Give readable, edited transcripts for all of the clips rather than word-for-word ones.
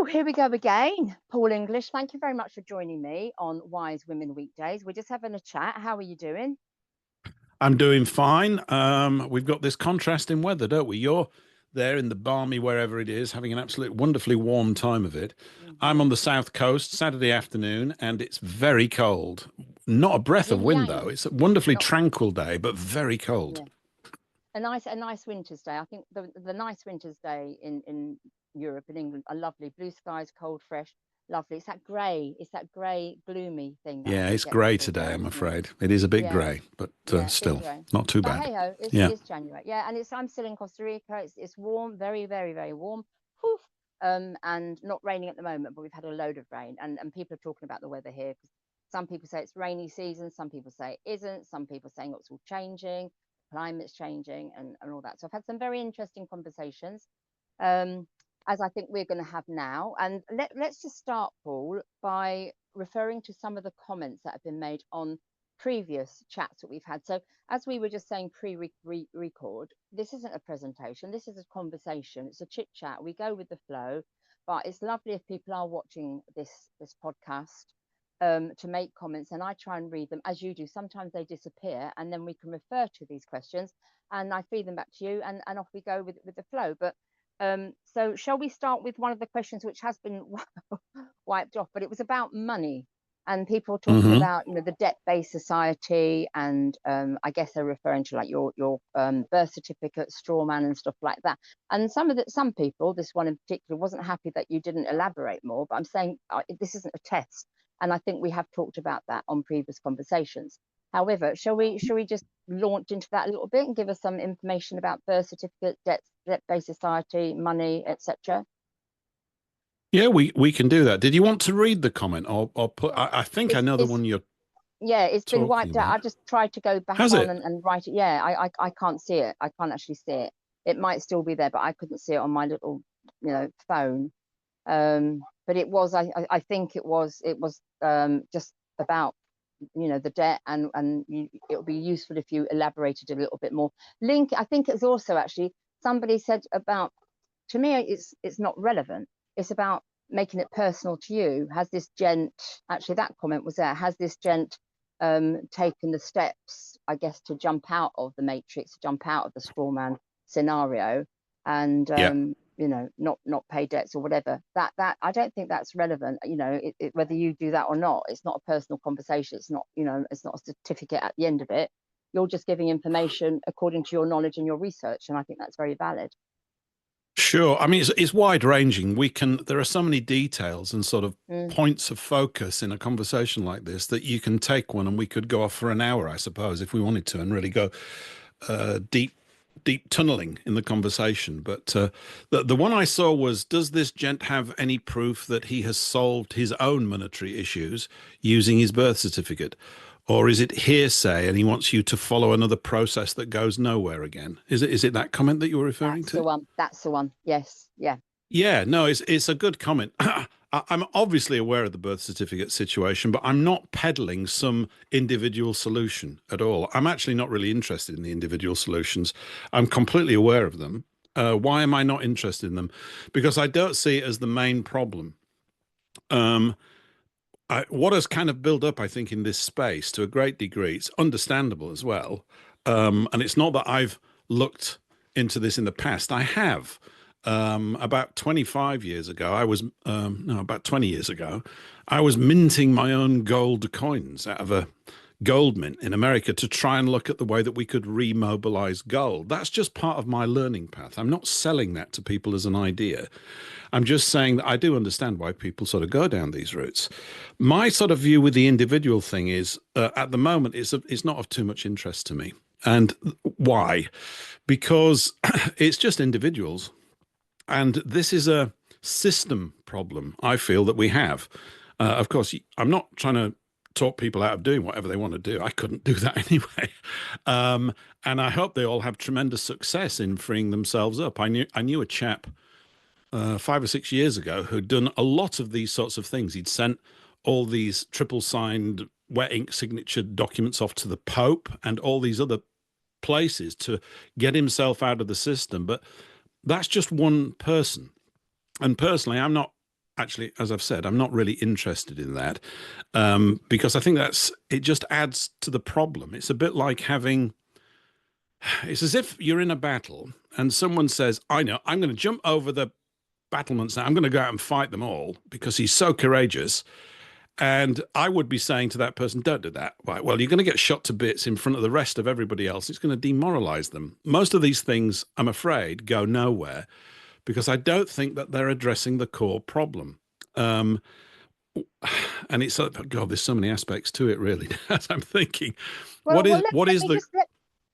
here we go again. Paul English, thank you very much for joining me on Wise Women Weekdays. We're just having a chat. How are you doing? I'm doing fine. We've got this contrast in weather, don't we? You're there in the balmy wherever it is, having an absolute wonderfully warm time of it. I'm Hmm. on the south coast, Saturday afternoon, and it's very cold. Not a breath of Yin wind, yang. though. It's a wonderfully Not tranquil day, but very cold. yeah. A nice winter's day. I think the nice winter's day in Europe and England are lovely. Blue skies, cold, fresh, lovely. It's that grey, gloomy thing that I Yeah, think it's gets grey people today, I'm down, isn't it? afraid. It is a bit Yeah, grey, but yeah, bit still grey. not too But bad. hey ho, it's Yeah. it's January. Yeah, and I'm still in Costa Rica. It's warm, very, very, very warm. Whew. And not raining at the moment, but we've had a load of rain, and people are talking about the weather here because some people say it's rainy season, some people say it isn't, some people are saying it's all changing, climate's changing, and all that. So I've had some very interesting conversations, um, as I think we're going to have now. And let's just start, Paul, by referring to some of the comments that have been made on previous chats that we've had. So, as we were just saying pre-record, this isn't a presentation, this is a conversation, it's a chit chat. We go with the flow, but it's lovely if people are watching this podcast, to make comments, and I try and read them as you do. Sometimes they disappear, and then we can refer to these questions, and I feed them back to you, and off we go with the flow. But so shall we start with one of the questions which has been wiped off, but it was about money, and people talking Hmm. about the debt-based society, and I guess they're referring to like your birth certificate, straw man, and stuff like that. And some people, this one in particular, wasn't happy that you didn't elaborate more. But I'm saying this isn't a test, and I think we have talked about that on previous conversations. However, shall we just launch into that a little bit and give us some information about birth certificate, debt-based society, money, etc.? Yeah, we can do that. Did you want to read the comment or put? I think I know the It's one you're Yeah, it's been talking wiped out. about. I just tried to go back Has on it? and write it. Yeah, I can't see it. I can't actually see it. It might still be there, but I couldn't see it on my little phone. But it was, I think it was just about the debt, and it would be useful if you elaborated a little bit more. Link, I think it's also actually somebody said about, to me it's not relevant. It's about making it personal to you. Has this gent, actually that comment was there, has this gent taken the steps, I guess, to jump out of the matrix, to jump out of the straw man scenario, and Yeah. not pay debts or whatever. That I don't think that's relevant. Whether you do that or not, it's not a personal conversation. It's not a certificate at the end of it. You're just giving information according to your knowledge and your research, and I think that's very valid. Sure. I mean, it's wide ranging. There are so many details and sort of Mm. points of focus in a conversation like this that you can take one and we could go off for an hour, I suppose, if we wanted to, and really go deep tunneling in the conversation. But the one I saw was, does this gent have any proof that he has solved his own monetary issues using his birth certificate? Or is it hearsay and he wants you to follow another process that goes nowhere again? Is it that comment that you were referring That's the to? one. That's the one. Yes. Yeah. Yeah, no, it's a good comment. I'm obviously aware of the birth certificate situation, but I'm not peddling some individual solution at all. I'm actually not really interested in the individual solutions. I'm completely aware of them. Why am I not interested in them? Because I don't see it as the main problem. Um, what has kind of built up, I think, in this space to a great degree, it's understandable as well. And it's not that I've looked into this in the past. I have. About 25 years ago, no, about 20 years ago, I was minting my own gold coins out of a gold mint in America to try and look at the way that we could remobilize gold. That's just part of my learning path. I'm not selling that to people as an idea. I'm just saying that I do understand why people sort of go down these routes. My sort of view with the individual thing is, at the moment, it's not of too much interest to me. And why? Because it's just individuals. And this is a system problem, I feel, that we have. Of course, I'm not trying to talk people out of doing whatever they want to do. I couldn't do that anyway. Um, and I hope they all have tremendous success in freeing themselves up. I knew a chap 5 or 6 years ago who'd done a lot of these sorts of things. He'd sent all these triple signed wet ink signature documents off to the Pope and all these other places to get himself out of the system. But that's just one person. And personally, I'm not actually, as I've said, I'm not really interested in that, because I think it just adds to the problem. It's a bit like it's as if you're in a battle and someone says, I know, I'm going to jump over the battlements now. I'm going to go out and fight them all because he's so courageous. And I would be saying to that person, don't do that. Right. Well, you're going to get shot to bits in front of the rest of everybody else. It's going to demoralize them. Most of these things, I'm afraid, go nowhere because I don't think that they're addressing the core problem. Um, and it's, God, there's so many aspects to it, really. As I'm thinking, Well, what is the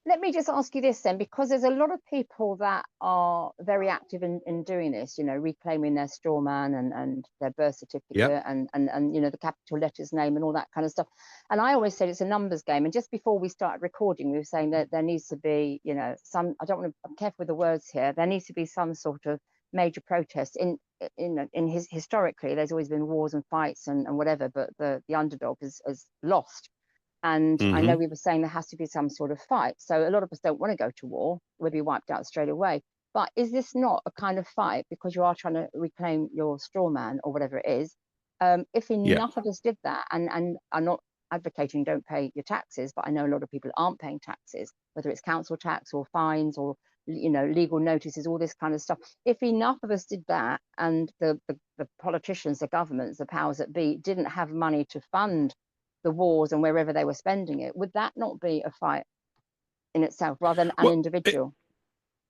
let me just ask you this then, because there's a lot of people that are very active in doing this, you know, reclaiming their straw man and their birth yeah. certificate and you know, the capital letters name and all that kind of stuff. And I always said it's a numbers game. And just before we started recording, we were saying that there needs to be, you know, I don't want to, I'm careful with the words here. There needs to be some sort of major protest historically. There's always been wars and fights and whatever, but the underdog has lost. And I know Mm-hmm. we were saying there has to be some sort of fight. So a lot of us don't want to go to war. We'll be wiped out straight away. But is this not a kind of fight because you are trying to reclaim your straw man or whatever it is? If Yeah. enough of us did that, and I'm not advocating don't pay your taxes, but I know a lot of people aren't paying taxes, whether it's council tax or fines or, you know, legal notices, all this kind of stuff. If enough of us did that and the politicians, the governments, the powers that be didn't have money to fund the wars and wherever they were spending it, would that not be a fight in itself rather than an Well, individual?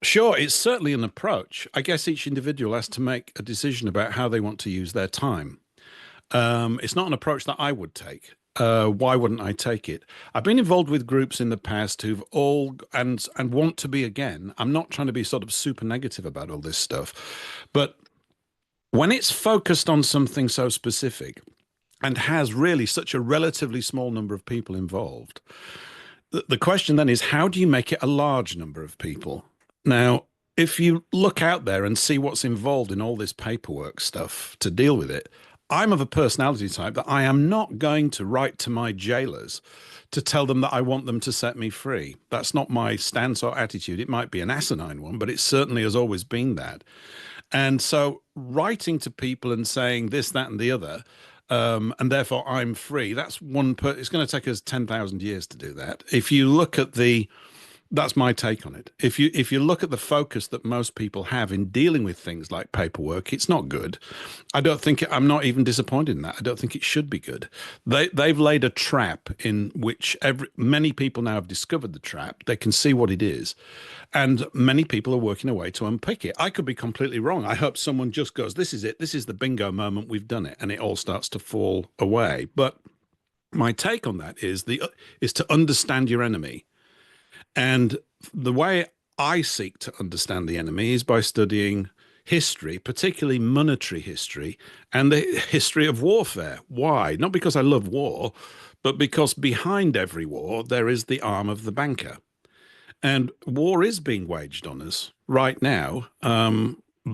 sure, it's certainly an approach. I guess each individual has to make a decision about how they want to use their time. It's not an approach that I would take. Why wouldn't I take it? I've been involved with groups in the past who've all and want to be again. I'm not trying to be sort of super negative about all this stuff, but when it's focused on something so specific and has really such a relatively small number of people involved, the question then is how do you make it a large number of people? Now, if you look out there and see what's involved in all this paperwork stuff to deal with it, I'm of a personality type that I am not going to write to my jailers to tell them that I want them to set me free. That's not my stance or attitude. It might be an asinine one, but it certainly has always been that. And so writing to people and saying this, that, and the other, and therefore I'm free, that's it's going to take us 10,000 years to do that. If you look at that's my take on it. If you look at the focus that most people have in dealing with things like paperwork, it's not good. I'm not even disappointed in that. I don't think it should be good. They've laid a trap in which many people now have discovered the trap. They can see what it is. And many people are working a way to unpick it. I could be completely wrong. I hope someone just goes, this is it. This is the bingo moment. We've done it. And it all starts to fall away. But my take on that is to understand your enemy. And the way I seek to understand the enemy is by studying history, particularly monetary history and the history of warfare. Why? Not because I love war, but because behind every war, there is the arm of the banker. And war is being waged on us right now,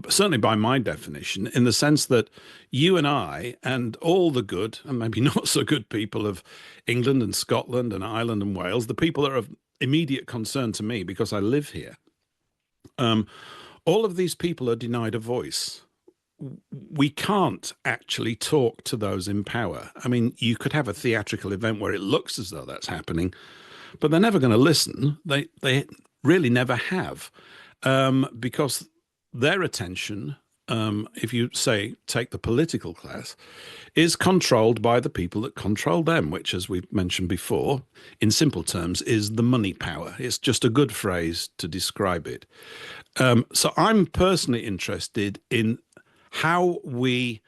certainly by my definition, in the sense that you and I and all the good and maybe not so good people of England and Scotland and Ireland and Wales, the people that are of immediate concern to me because I live here, all of these people are denied a voice. We can't actually talk to those in power. I mean, you could have a theatrical event where it looks as though that's happening, but they're never going to listen. They really never have, because their attention, if you say take the political class, is controlled by the people that control them, which, as we've mentioned before, in simple terms, is the money power. It's just a good phrase to describe it. So I'm personally interested in how we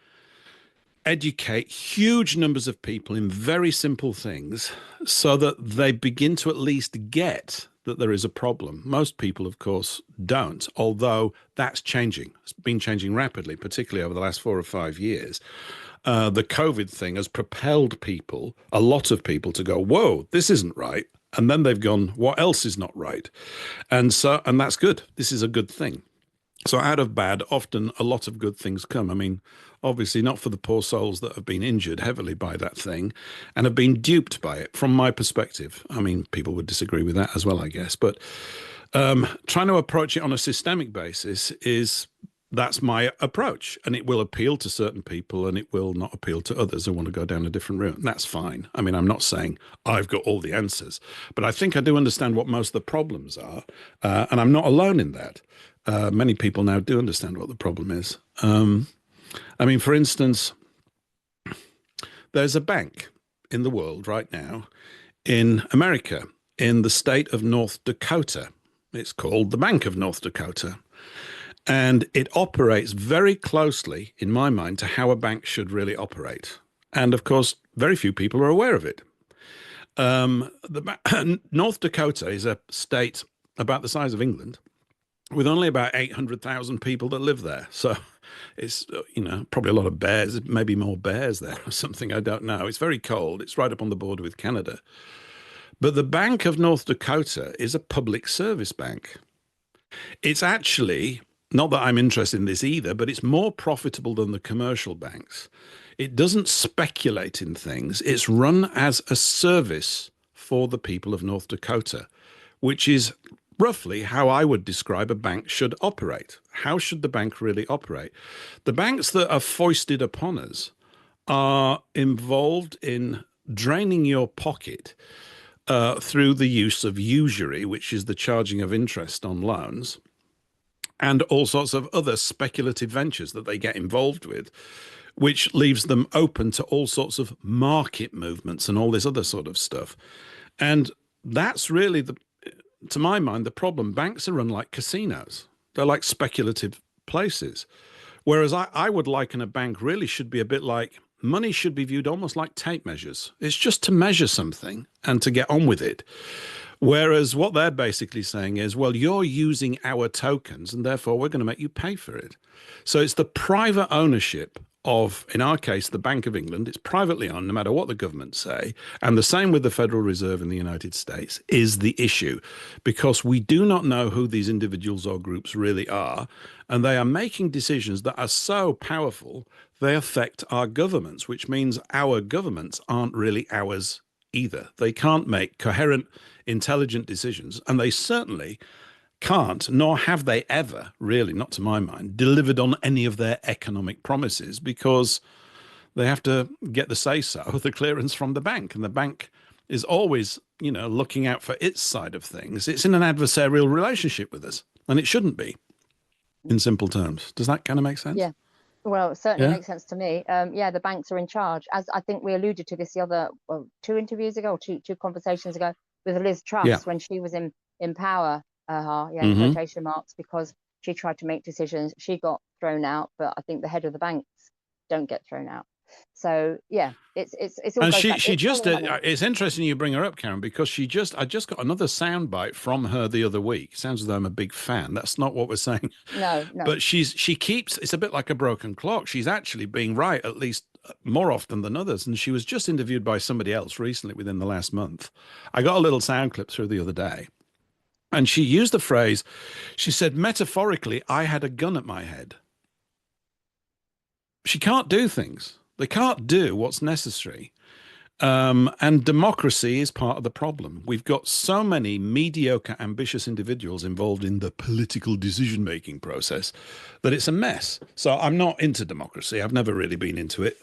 educate huge numbers of people in very simple things so that they begin to at least get that there is a problem. Most people, of course, don't, although that's changing. It's been changing rapidly, particularly over the last 4 or 5 years. The COVID thing has propelled people, a lot of people, to go, whoa, this isn't right. And then they've gone, what else is not right? And that's good. This is a good thing. So out of bad, often a lot of good things come. I mean, obviously not for the poor souls that have been injured heavily by that thing and have been duped by it, from my perspective. I mean, people would disagree with that as well, I guess. But trying to approach it on a systemic basis is that's my approach, and it will appeal to certain people and it will not appeal to others who want to go down a different route. And that's fine. I mean, I'm not saying I've got all the answers, but I think I do understand what most of the problems are, and I'm not alone in that. Many people now do understand what the problem is. I mean, for instance, there's a bank in the world right now in America, in the state of North Dakota. It's called the Bank of North Dakota. And it operates very closely, in my mind, to how a bank should really operate. And of course, very few people are aware of it. North Dakota is a state about the size of England, with only about 800,000 people that live there. So it's, probably a lot of bears, maybe more bears there or something. I don't know. It's very cold. It's right up on the border with Canada. But the Bank of North Dakota is a public service bank. It's actually, not that I'm interested in this either, but it's more profitable than the commercial banks. It doesn't speculate in things. It's run as a service for the people of North Dakota, which is roughly how I would describe a bank should operate. How should the bank really operate? The banks that are foisted upon us are involved in draining your pocket through the use of usury, which is the charging of interest on loans, and all sorts of other speculative ventures that they get involved with, which leaves them open to all sorts of market movements and all this other sort of stuff. And that's really, to my mind, the problem. Banks are run like casinos. They're like speculative places. Whereas I would liken a bank really should be a bit like, money should be viewed almost like tape measures. It's just to measure something and to get on with it. Whereas what they're basically saying is, well, you're using our tokens and therefore we're going to make you pay for it. So it's the private ownership of, in our case, the Bank of England. It's privately owned no matter what the government say. And the same with the Federal Reserve in the United States is the issue, because we do not know who these individuals or groups really are. And they are making decisions that are so powerful, they affect our governments, which means our governments aren't really ours either. They can't make coherent, intelligent decisions, and they certainly can't, nor have they ever, really, not to my mind, delivered on any of their economic promises, because they have to get the say-so, the clearance from the bank, and the bank is always, looking out for its side of things. It's in an adversarial relationship with us, and it shouldn't be, in simple terms. Does that kind of make sense? Yeah. Well, it certainly makes sense to me. The banks are in charge, as I think we alluded to this the other two interviews ago, two conversations ago with Liz Truss when she was in power. Quotation marks, because she tried to make decisions. She got thrown out, but I think the head of the banks don't get thrown out. So it's all. And it's interesting you bring her up, Karen, because I just got another soundbite from her the other week. Sounds as though I'm a big fan. That's not what we're saying. No. But she keeps, it's a bit like a broken clock. She's actually being right, at least more often than others. And she was just interviewed by somebody else recently within the last month. I got a little sound clip through the other day. And she used the phrase, she said, metaphorically, I had a gun at my head. She can't do things. They can't do what's necessary. And democracy is part of the problem. We've got so many mediocre, ambitious individuals involved in the political decision-making process that it's a mess. So I'm not into democracy. I've never really been into it,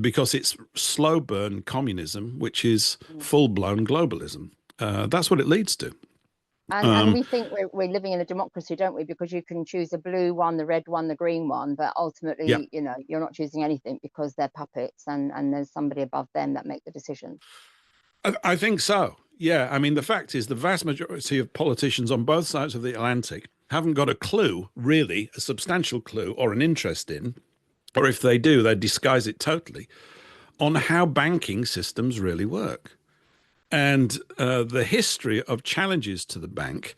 because it's slow burn communism, which is full-blown globalism. That's what it leads to. And we think we're living in a democracy, don't we? Because you can choose the blue one, the red one, the green one, but ultimately, you're not choosing anything because they're puppets and there's somebody above them that make the decisions. I think so. Yeah. I mean, the fact is the vast majority of politicians on both sides of the Atlantic haven't got a clue, really, a substantial clue or an interest in, or if they do, they disguise it totally, on how banking systems really work. And the history of challenges to the bank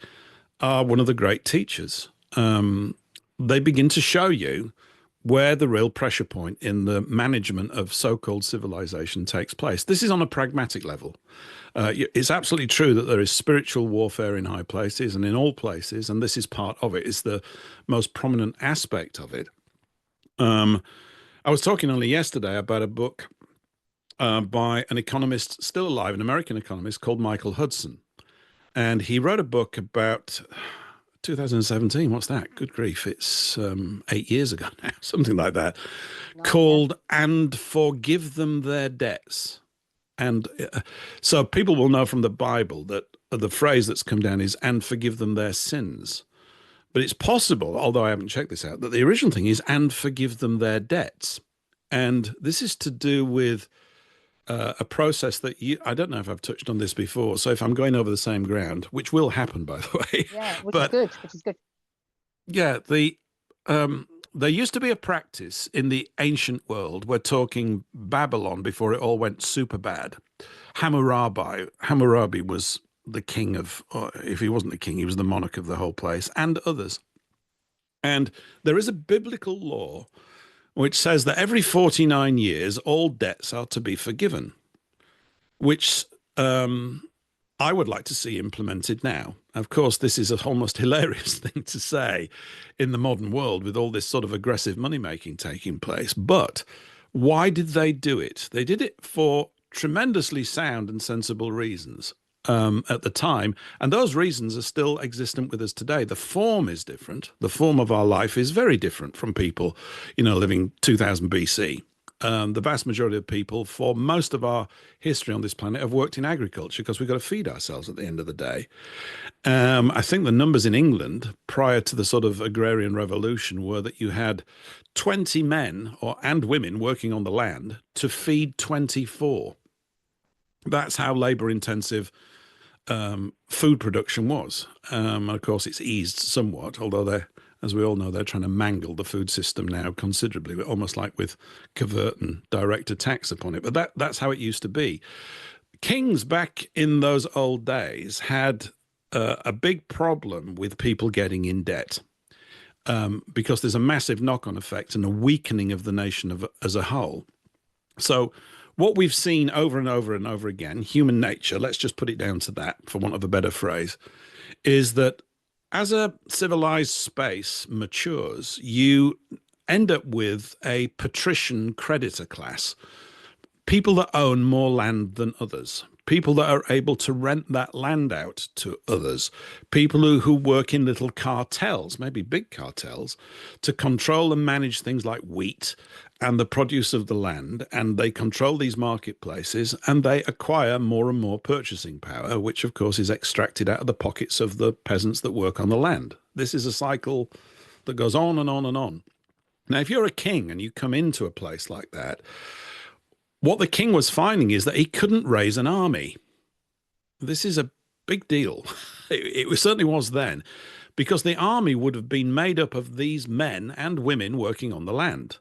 are one of the great teachers. They begin to show you where the real pressure point in the management of so-called civilization takes place. This is on a pragmatic level. It's absolutely true that there is spiritual warfare in high places and in all places, and this is part of it. It's the most prominent aspect of it. I was talking only yesterday about a book by an economist still alive, an American economist called Michael Hudson. And he wrote a book about 2017. What's that? Good grief. It's 8 years ago now, something like that, Nice, yeah. called And Forgive Them Their Debts. And so people will know from the Bible that the phrase that's come down is and forgive them their sins. But it's possible, although I haven't checked this out, that the original thing is and forgive them their debts. And this is to do with a process that I don't know if I've touched on this before. So if I'm going over the same ground, which will happen, by the way, Yeah, which is but good, which is good. yeah, there used to be a practice in the ancient world. We're talking Babylon before it all went super bad. Hammurabi was the king of, or if he wasn't the king, he was the monarch of the whole place, and others. And there is a biblical law which says that every 49 years, all debts are to be forgiven, which I would like to see implemented now. Of course, this is a almost hilarious thing to say in the modern world with all this sort of aggressive money making taking place. But why did they do it? They did it for tremendously sound and sensible reasons at the time. And those reasons are still existent with us today. The form is different. The form of our life is very different from people, living 2000 BC. The vast majority of people for most of our history on this planet have worked in agriculture because we've got to feed ourselves at the end of the day. I think the numbers in England prior to the sort of agrarian revolution were that you had 20 men and women working on the land to feed 24. That's how labor intensive food production was. Of course, it's eased somewhat, although as we all know, they're trying to mangle the food system now considerably, almost like with covert and direct attacks upon it. But that's how it used to be. Kings back in those old days had a big problem with people getting in debt because there's a massive knock-on effect and a weakening of the nation as a whole. So what we've seen over and over and over again, human nature, let's just put it down to that, for want of a better phrase, is that as a civilized space matures, you end up with a patrician creditor class, people that own more land than others, people that are able to rent that land out to others, people who work in little cartels, maybe big cartels, to control and manage things like wheat and the produce of the land, and they control these marketplaces and they acquire more and more purchasing power, which of course is extracted out of the pockets of the peasants that work on the land. This is a cycle that goes on and on and on. Now, if you're a king and you come into a place like that, what the king was finding is that he couldn't raise an army. This is a big deal. It certainly was then, because the army would have been made up of these men and women working on the land.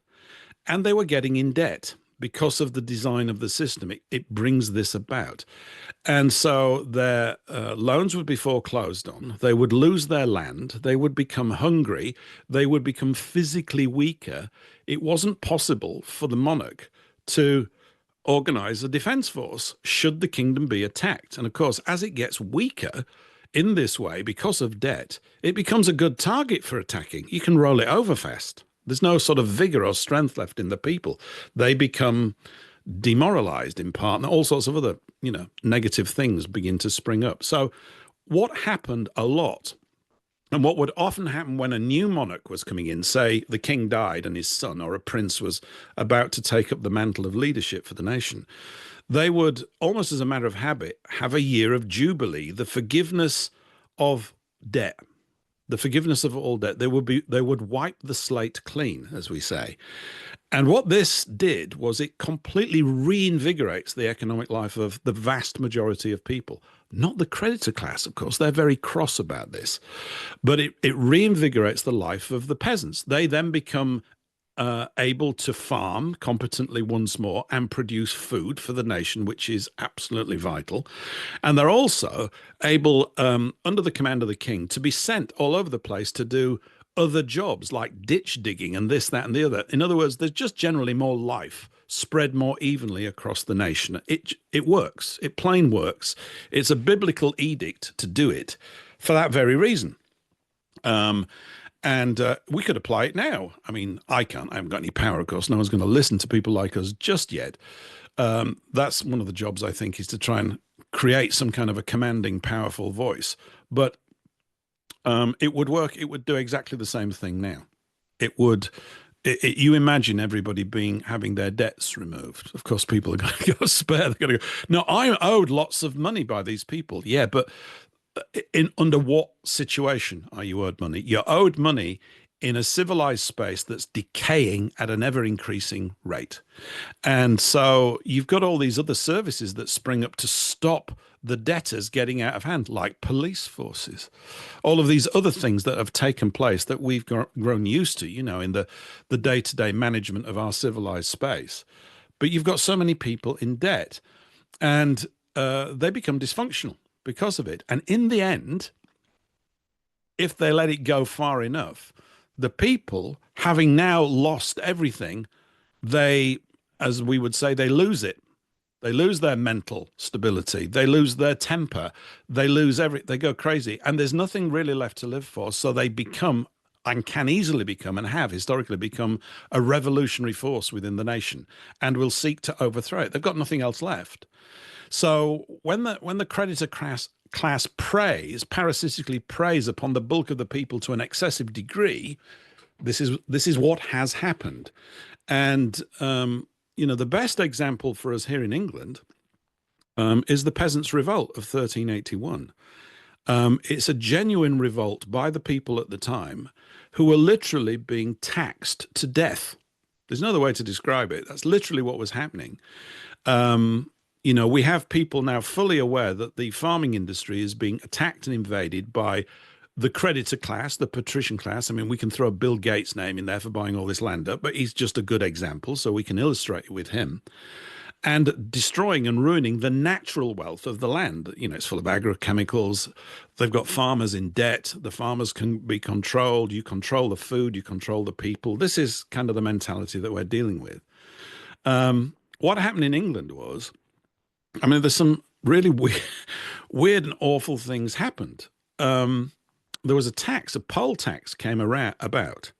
And they were getting in debt because of the design of the system. It brings this about. And so their loans would be foreclosed on. They would lose their land. They would become hungry. They would become physically weaker. It wasn't possible for the monarch to organize a defense force should the kingdom be attacked. And of course, as it gets weaker in this way, because of debt, it becomes a good target for attacking. You can roll it over fast. There's no sort of vigor or strength left in the people. They become demoralized in part, and all sorts of other, negative things begin to spring up. So what happened a lot, and what would often happen when a new monarch was coming in, say the king died and his son or a prince was about to take up the mantle of leadership for the nation, they would, almost as a matter of habit, have a year of jubilee, the forgiveness of debt. The forgiveness of all debt. They would wipe the slate clean, as we say. And what this did was it completely reinvigorates the economic life of the vast majority of people. Not the creditor class, of course. They're very cross about this. But it reinvigorates the life of the peasants. They then become able to farm competently once more and produce food for the nation, which is absolutely vital. And they're also able, under the command of the king, to be sent all over the place to do other jobs like ditch digging and this, that, and the other. In other words, there's just generally more life spread more evenly across the nation. It works. It plain works. It's a biblical edict to do it for that very reason. And we could apply it now. I mean, I can't. I haven't got any power, of course. No one's going to listen to people like us just yet. That's one of the jobs, I think, is to try and create some kind of a commanding, powerful voice. But It would work. It would do exactly the same thing now. It would. You imagine everybody having their debts removed. Of course, people are going to go spare. They're going to go. No, I'm owed lots of money by these people. Yeah, but in under what situation are you owed money? You're owed money in a civilized space that's decaying at an ever increasing rate. And so you've got all these other services that spring up to stop the debtors getting out of hand, like police forces, all of these other things that have taken place that we've grown used to, in the day-to-day management of our civilized space. But you've got so many people in debt, and they become dysfunctional because of it. And in the end, if they let it go far enough, the people, having now lost everything, they, as we would say, they lose it. They lose their mental stability. They lose their temper. They lose they go crazy. And there's nothing really left to live for. So they become, and can easily become, and have historically become, a revolutionary force within the nation, and will seek to overthrow it. They've got nothing else left. So when the creditor class parasitically preys upon the bulk of the people to an excessive degree, this is what has happened. And the best example for us here in England is the Peasants' Revolt of 1381. It's a genuine revolt by the people at the time who were literally being taxed to death. There's no other way to describe it. That's literally what was happening. We have people now fully aware that the farming industry is being attacked and invaded by the creditor class, the patrician class. I mean, we can throw Bill Gates' name in there for buying all this land up, but he's just a good example, so we can illustrate it with him. And destroying and ruining the natural wealth of the land. It's full of agrochemicals. They've got farmers in debt. The farmers can be controlled. You control the food. You control the people. This is kind of the mentality that we're dealing with. What happened in England was, there's some really weird and awful things happened. There was a poll tax came about,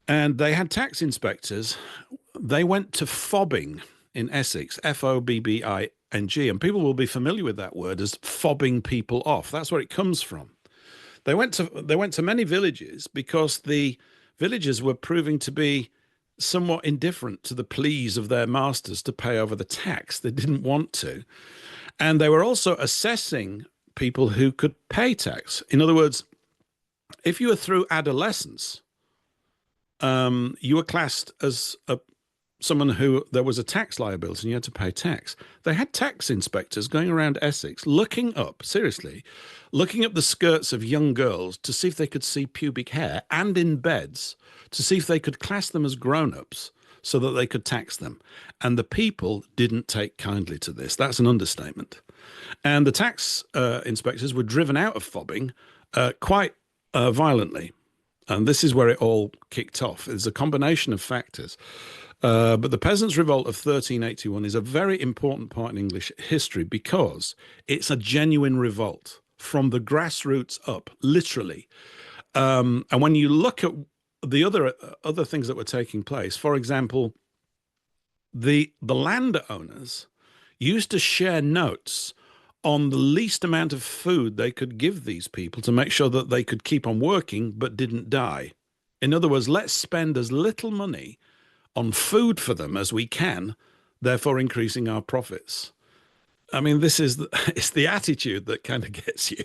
and they had tax inspectors. They went to fobbing in Essex, Fobbing, and people will be familiar with that word as fobbing people off. That's where it comes from. They went to many villages because the villagers were proving to be somewhat indifferent to the pleas of their masters to pay over the tax. They didn't want to. And they were also assessing people who could pay tax. In other words, if you were through adolescence, you were classed as someone who there was a tax liability and you had to pay tax. They had tax inspectors going around Essex looking up the skirts of young girls to see if they could see pubic hair, and in beds to see if they could class them as grown-ups so that they could tax them. And the people didn't take kindly to this. That's an understatement. And the tax inspectors were driven out of fobbing quite violently. And this is where it all kicked off. It's a combination of factors. But the Peasants' Revolt of 1381 is a very important part in English history because it's a genuine revolt from the grassroots up, literally. And when you look at the other things that were taking place, for example, the landowners used to share notes on the least amount of food they could give these people to make sure that they could keep on working but didn't die. In other words, let's spend as little money on food for them as we can, therefore increasing our profits. It's the attitude that kind of gets you,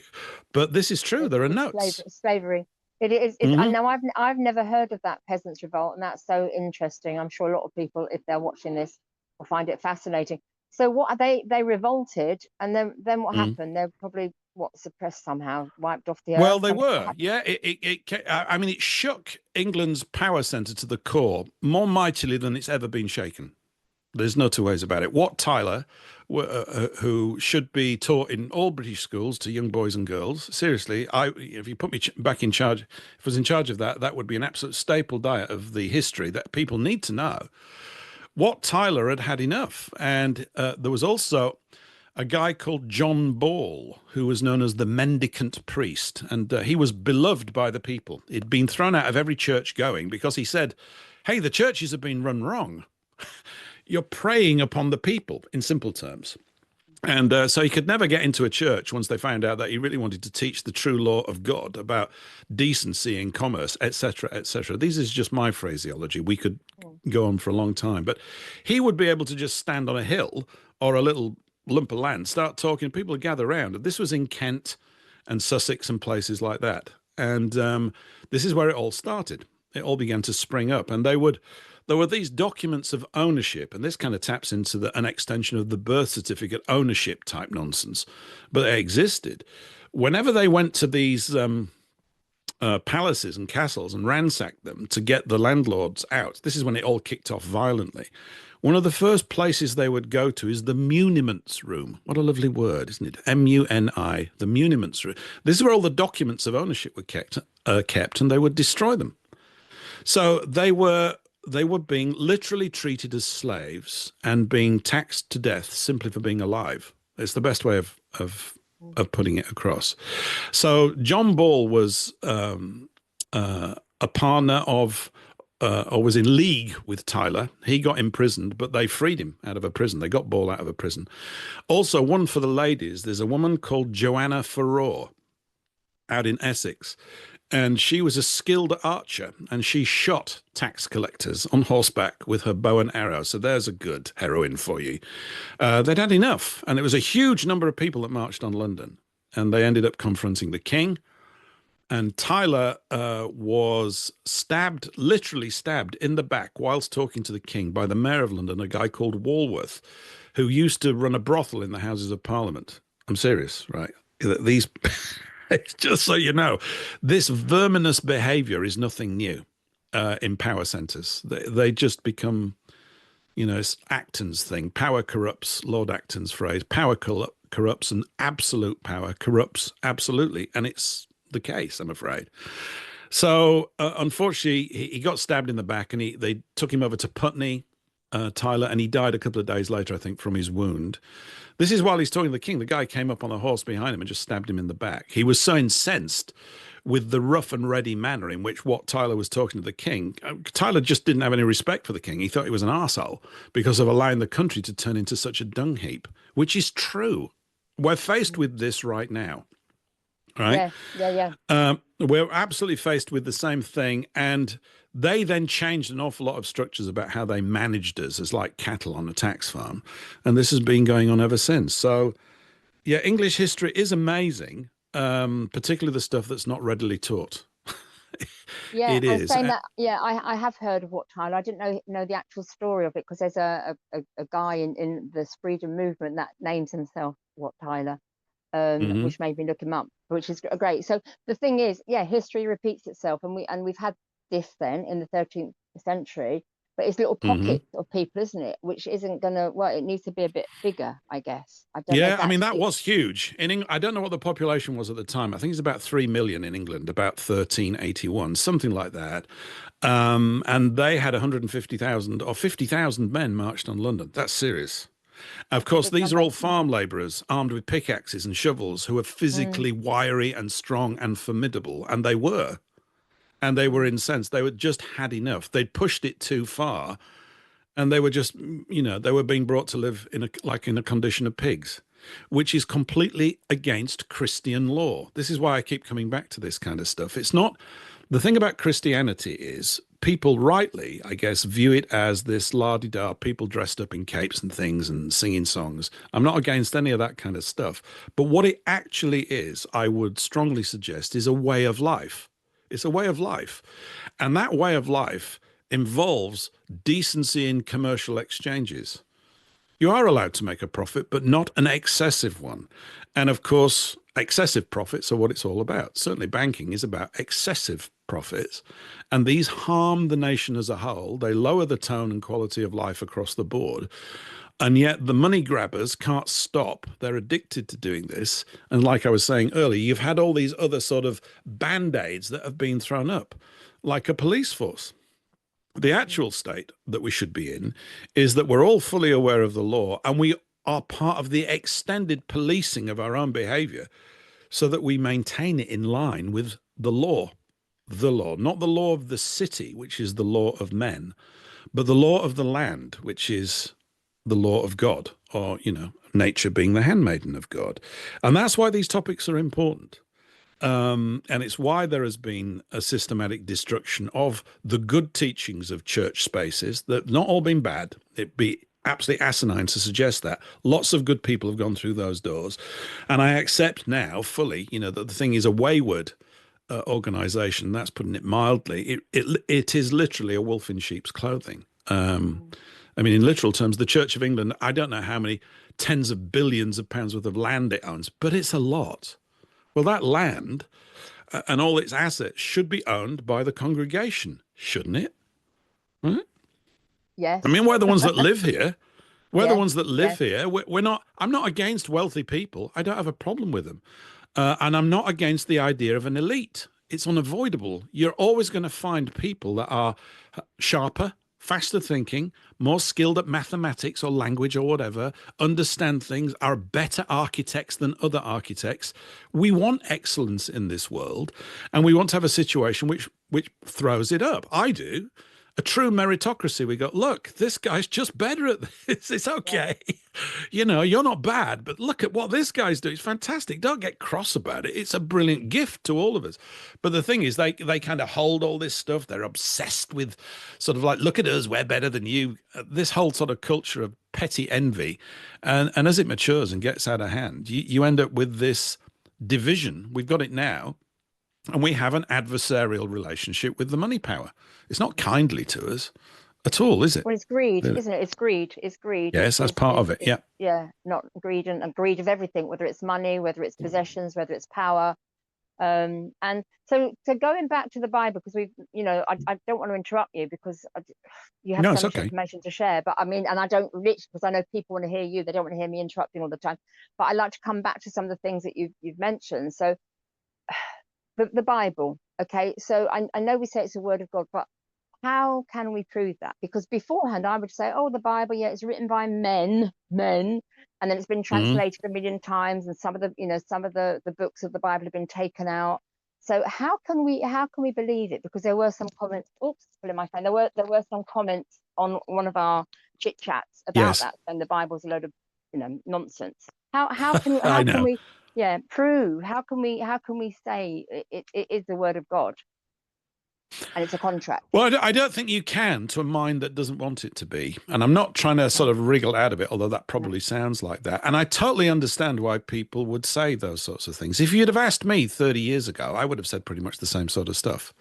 but this is true. There are notes. Slavery. It is. Mm-hmm. Now I've never heard of that Peasants' Revolt, and that's so interesting. I'm sure a lot of people, if they're watching this, will find it fascinating. So what are they revolted, and then what happened? They're probably suppressed somehow, wiped off the earth. Well, they were. Yeah. It shook England's power centre to the core more mightily than it's ever been shaken. There's no two ways about it. Wat Tyler, who should be taught in all British schools to young boys and girls, seriously, if you put me back in charge, if I was in charge of that, that would be an absolute staple diet of the history that people need to know. Wat Tyler had enough. And there was also a guy called John Ball, who was known as the mendicant priest. And he was beloved by the people. He'd been thrown out of every church going because he said, hey, the churches have been run wrong. You're preying upon the people, in simple terms. And so he could never get into a church once they found out that he really wanted to teach the true law of God about decency in commerce, etc., etc. This is just my phraseology. We could Mm. go on for a long time, but he would be able to just stand on a hill or a little lump of land, start talking, people would gather around. This was in Kent and Sussex and places like that. And this is where it all started. It all began to spring up, and there were these documents of ownership, and this kind of taps into an extension of the birth certificate ownership type nonsense, but they existed. Whenever they went to these palaces and castles and ransacked them to get the landlords out, this is when it all kicked off violently. One of the first places they would go to is the muniments room. What a lovely word, isn't it? M-U-N-I, the muniments room. This is where all the documents of ownership were kept, and they would destroy them. So they were being literally treated as slaves and being taxed to death simply for being alive. It's the best way of putting it across. So John Ball was a partner of, or was in league with Tyler. He got imprisoned, but they freed him out of a prison. They got Ball out of a prison. Also, one for the ladies. There's a woman called Joanna Farrar out in Essex, and she was a skilled archer, and she shot tax collectors on horseback with her bow and arrow. So there's a good heroine for you. They'd had enough, and it was a huge number of people that marched on London, and they ended up confronting the king. And Tyler was stabbed, literally stabbed in the back whilst talking to the king by the mayor of London, a guy called Walworth, who used to run a brothel in the Houses of Parliament. I'm serious, right? These, just so you know, this verminous behavior is nothing new in power centers. They just become, you know, it's Acton's thing. Power corrupts, Lord Acton's phrase. Power corrupts, and absolute power corrupts absolutely. And it's the case, I'm afraid. So unfortunately, he got stabbed in the back, and they took him over to Putney, Tyler, and he died a couple of days later, I think, from his wound. This is while he's talking to the king. The guy came up on a horse behind him and just stabbed him in the back. He was so incensed with the rough and ready manner in which what Tyler was talking to the king. Tyler just didn't have any respect for the king. He thought he was an arsehole because of allowing the country to turn into such a dung heap, which is true. We're faced with this right now. Right? Yeah. We're absolutely faced with the same thing. And they then changed an awful lot of structures about how they managed us as like cattle on a tax farm. And this has been going on ever since. So, yeah, English history is amazing, particularly the stuff that's not readily taught. Yeah, It and is. saying that, yeah, I have heard of what Tyler. I didn't know the actual story of it, because there's a guy in the freedom movement that names himself Wat Tyler, Mhm. which made me look him up, which is great. So the thing is, yeah, history repeats itself, and we've had this then in the 13th century, but it's little Mhm. pockets of people, isn't it? Which isn't gonna, well, it needs to be a bit bigger, I guess. I don't know if Yeah, I mean that's that it. was huge. I don't know what the population was at the time. I think it's about 3 million in England, about 1381, something like that. And they had 150,000 or 50,000 men marched on London. That's serious. Of That's a course, big these are number. all farm labourers armed with pickaxes and shovels who are Mm, physically wiry and strong and formidable, and they were. And they were mm, incensed. They were just had enough. They'd pushed it too far, and they were just, you know, they were being brought to live in a condition of pigs, which is completely against Christian law. This is why I keep coming back to this kind of stuff. It's not, the thing about Christianity is people rightly, I guess, view it as this la-di-da, people dressed up in capes and things and singing songs. I'm not against any of that kind of stuff. But what it actually is, I would strongly suggest, is a way of life. It's a way of life. And that way of life involves decency in commercial exchanges. You are allowed to make a profit, but not an excessive one. And of course, excessive profits are what it's all about. Certainly, banking is about excessive profits. And these harm the nation as a whole. They lower the tone and quality of life across the board. And yet, the money grabbers can't stop. They're addicted to doing this. And like I was saying earlier, you've had all these other sort of band aids that have been thrown up, like a police force. The mm. actual state that we should be in is that we're all fully aware of the law, and we are part of the extended policing of our own behavior so that we maintain it in line with the law, not the law of the city, which is the law of men, but the law of the land, which is the law of God, or, nature being the handmaiden of God. And that's why these topics are important. And it's why there has been a systematic destruction of the good teachings of church spaces. That not all been bad. It'd be absolutely asinine to suggest that. Lots of good people have gone through those doors. And I accept now fully, that the thing is a wayward organization. That's putting it mildly. It is literally a wolf in sheep's clothing. I mean, in literal terms, the Church of England, I don't know how many tens of billions of pounds worth of land it owns, but it's a lot. Well, that land and all its assets should be owned by the congregation, shouldn't it? Right? Yes. I mean, we're the ones that live here. We're the Yes. ones that live here. We're not. I'm not against wealthy people. I don't have a problem with them, and I'm not against the idea of an elite. It's unavoidable. You're always going to find people that are sharper, faster thinking, more skilled at mathematics or language or whatever, understand things, are better architects than other architects. We want excellence in this world, and we want to have a situation which throws it up. I do. A true meritocracy. We go, look, this guy's just better at this. It's okay. Yeah. You're not bad, but look at what this guy's doing. It's fantastic. Don't get cross about it. It's a brilliant gift to all of us. But the thing is, they kind of hold all this stuff. They're obsessed with sort of like, look at us, we're better than you. This whole sort of culture of petty envy. And as it matures and gets out of hand, you end up with this division. We've got it now. And we have an adversarial relationship with the money power. It's not kindly to us at all, is it? Well, it's greed, isn't it? It's greed. It's greed. Yes, that's part of it. Yeah. Yeah, not greed and greed of everything, whether it's money, whether it's possessions, whether it's power. And so going back to the Bible, because I don't want to interrupt you because you have so much information to share. But I mean, and I don't literally, because I know people want to hear you. They don't want to hear me interrupting all the time. But I like to come back to some of the things that you've mentioned. So the Bible, okay, so I know we say it's the word of God, but how can we prove that? Because beforehand I would say, oh, the Bible, yeah, it's written by men, and then it's been translated a million times, and some of the books of the Bible have been taken out. So how can we believe it? Because there were some comments, pulling my phone, there were some comments on one of our chit chats about that, and the Bible's a load of nonsense. How can we prove? How can we say it is the word of God and it's a contract? Well, I don't think you can, to a mind that doesn't want it to be. And I'm not trying to sort of wriggle out of it, although that probably sounds like that. And I totally understand why people would say those sorts of things. If you'd have asked me 30 years ago, I would have said pretty much the same sort of stuff.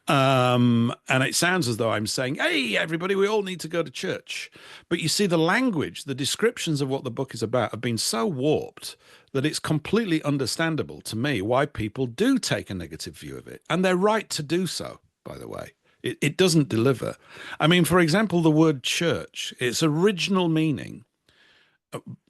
And it sounds as though I'm saying, hey, everybody, we all need to go to church. But you see, the language, the descriptions of what the book is about have been so warped that it's completely understandable to me why people do take a negative view of it. And they're right to do so, by the way. It doesn't deliver. I mean, for example, the word church, its original meaning,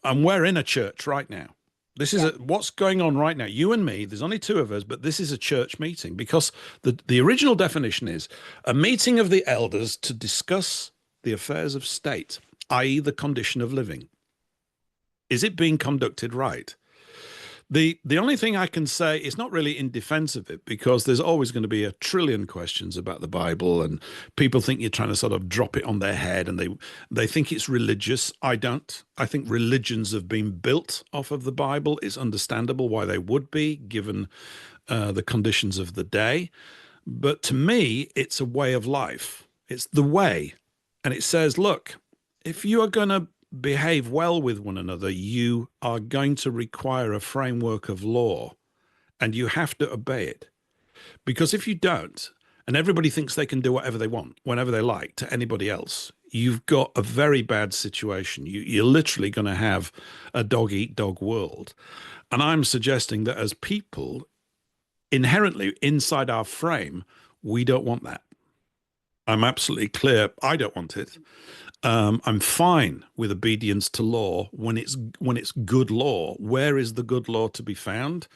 and we're in a church right now. This is what's going on right now. You and me, there's only two of us, but this is a church meeting, because the original definition is a meeting of the elders to discuss the affairs of state, i.e. the condition of living. Is it being conducted right? The only thing I can say is not really in defense of it, because there's always going to be a trillion questions about the Bible, and people think you're trying to sort of drop it on their head, and they think it's religious. I don't. I think religions have been built off of the Bible. It's understandable why they would be, given the conditions of the day. But to me, it's a way of life. It's the way. And it says, look, if you are going to behave well with one another, you are going to require a framework of law, and you have to obey it. Because if you don't, and everybody thinks they can do whatever they want, whenever they like, to anybody else, you've got a very bad situation. You're literally going to have a dog-eat-dog world. And I'm suggesting that as people, inherently inside our frame, we don't want that. I'm absolutely clear. I don't want it. I'm fine with obedience to law when it's good law. Where is the good law to be found?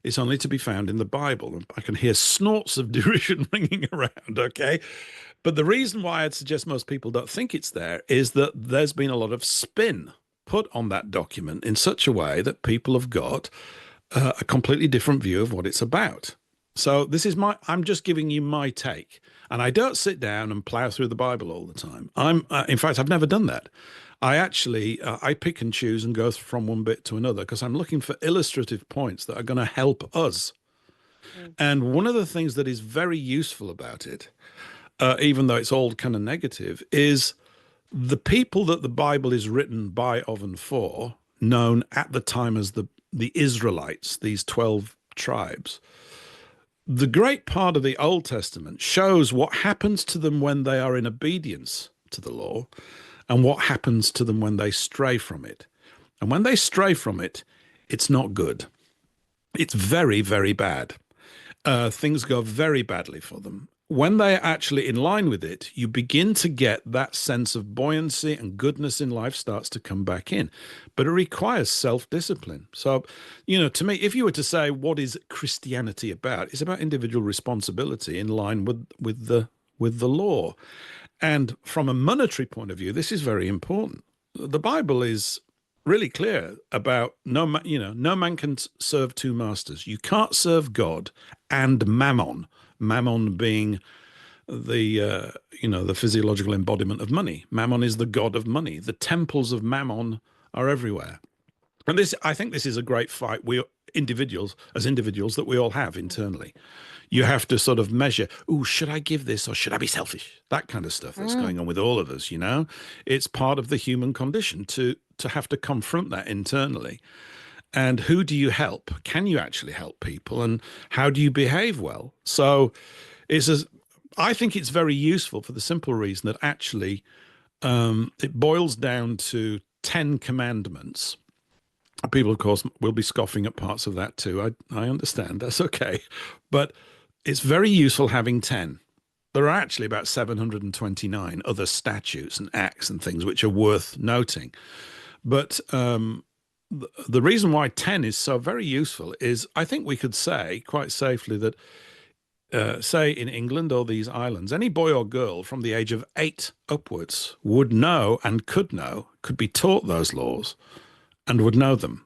It's only to be found in the Bible. I can hear snorts of derision ringing around, okay? But the reason why I'd suggest most people don't think it's there is that there's been a lot of spin put on that document in such a way that people have got a completely different view of what it's about. So this is I'm just giving you my take. And I don't sit down and plow through the Bible all the time. In fact, I've never done that. I actually I pick and choose and go from one bit to another because I'm looking for illustrative points that are going to help us. Mm. And one of the things that is very useful about it, even though it's all kind of negative, is the people that the Bible is written by, of, and for, known at the time as the Israelites, these 12 tribes. The great part of the Old Testament shows what happens to them when they are in obedience to the law and what happens to them when they stray from it. And when they stray from it, it's not good. It's very, very bad. Things go very badly for them. When they're actually in line with it, you begin to get that sense of buoyancy and goodness in life starts to come back in. But it requires self-discipline. So, to me, if you were to say, what is Christianity about? It's about individual responsibility in line with the law. And from a monetary point of view, this is very important. The Bible is really clear about no man can serve two masters. You can't serve God and mammon. Mammon being the physiological embodiment of money. Mammon is the god of money. The temples of Mammon are everywhere. And I think this is a great fight we individuals that we all have internally. You have to sort of measure, should I give this or should I be selfish? That kind of stuff that's going on with all of us, It's part of the human condition to have to confront that internally. And who do you help? Can you actually help people? And how do you behave well? So I think it's very useful for the simple reason that actually it boils down to 10 commandments. People, of course, will be scoffing at parts of that too. I understand. That's okay. But it's very useful having 10. There are actually about 729 other statutes and acts and things which are worth noting. But the reason why 10 is so very useful is I think we could say quite safely that, say in England or these islands, any boy or girl from the age of 8 upwards would know and could be taught those laws and would know them.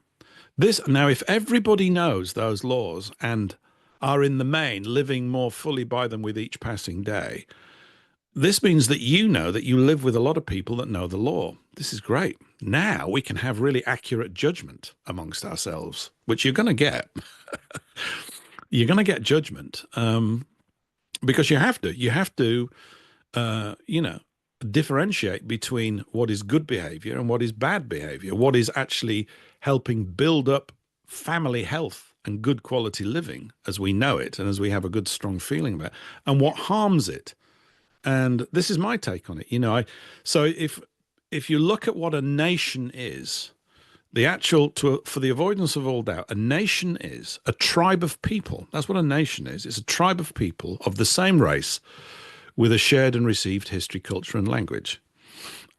Now, if everybody knows those laws and are in the main living more fully by them with each passing day, this means that that you live with a lot of people that know the law. This is great. Now we can have really accurate judgment amongst ourselves, which you're going to get. You're going to get judgment because you have to. You have to, differentiate between what is good behavior and what is bad behavior, what is actually helping build up family health and good quality living as we know it and as we have a good, strong feeling about it, and what harms it. And this is my take on it. So if you look at what a nation is, for the avoidance of all doubt, a nation is a tribe of people. That's what a nation is. It's a tribe of people of the same race with a shared and received history, culture, and language.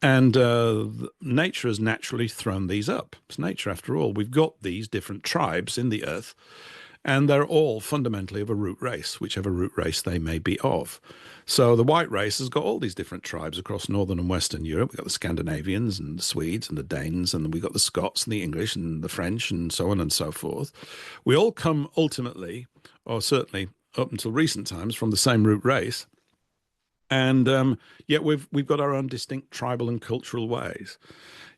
And nature has naturally thrown these up. It's nature, after all. We've got these different tribes in the earth, and they're all fundamentally of a root race, whichever root race they may be of. So the white race has got all these different tribes across Northern and Western Europe. We've got the Scandinavians and the Swedes and the Danes, and then we've got the Scots and the English and the French and so on and so forth. We all come ultimately, or certainly up until recent times, from the same root race. And yet we've got our own distinct tribal and cultural ways.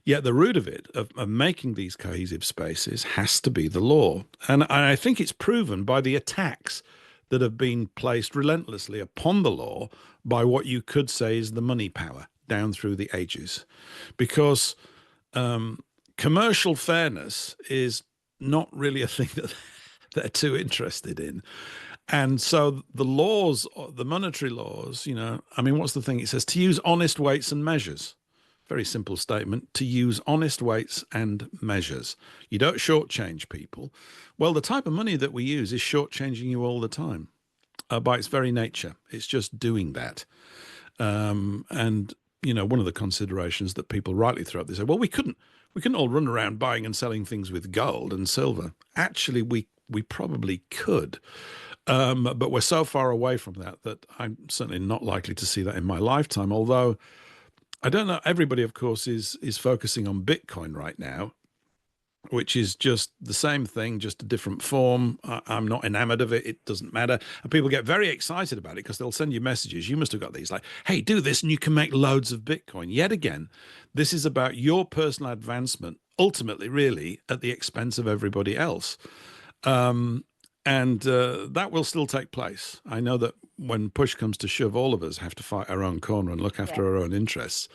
Yet the root of it, of making these cohesive spaces, has to be the law. And I think it's proven by the attacks that have been placed relentlessly upon the law by what you could say is the money power down through the ages. Because commercial fairness is not really a thing that they're too interested in. And so the laws, the monetary laws, what's the thing? It says to use honest weights and measures. Very simple statement, to use honest weights and measures. You don't shortchange people. Well, the type of money that we use is shortchanging you all the time by its very nature. It's just doing that. And one of the considerations that people rightly throw up, they say, well, we couldn't all run around buying and selling things with gold and silver. Actually, we probably could. But we're so far away from that I'm certainly not likely to see that in my lifetime. Although I don't know, everybody, of course, is focusing on Bitcoin right now, which is just the same thing, just a different form. I'm not enamored of it. It doesn't matter. And people get very excited about it because they'll send you messages. You must have got these like, hey, do this and you can make loads of Bitcoin. Yet again, this is about your personal advancement, ultimately, really, at the expense of everybody else. And that will still take place. I know that when push comes to shove, all of us have to fight our own corner and look after our own interests.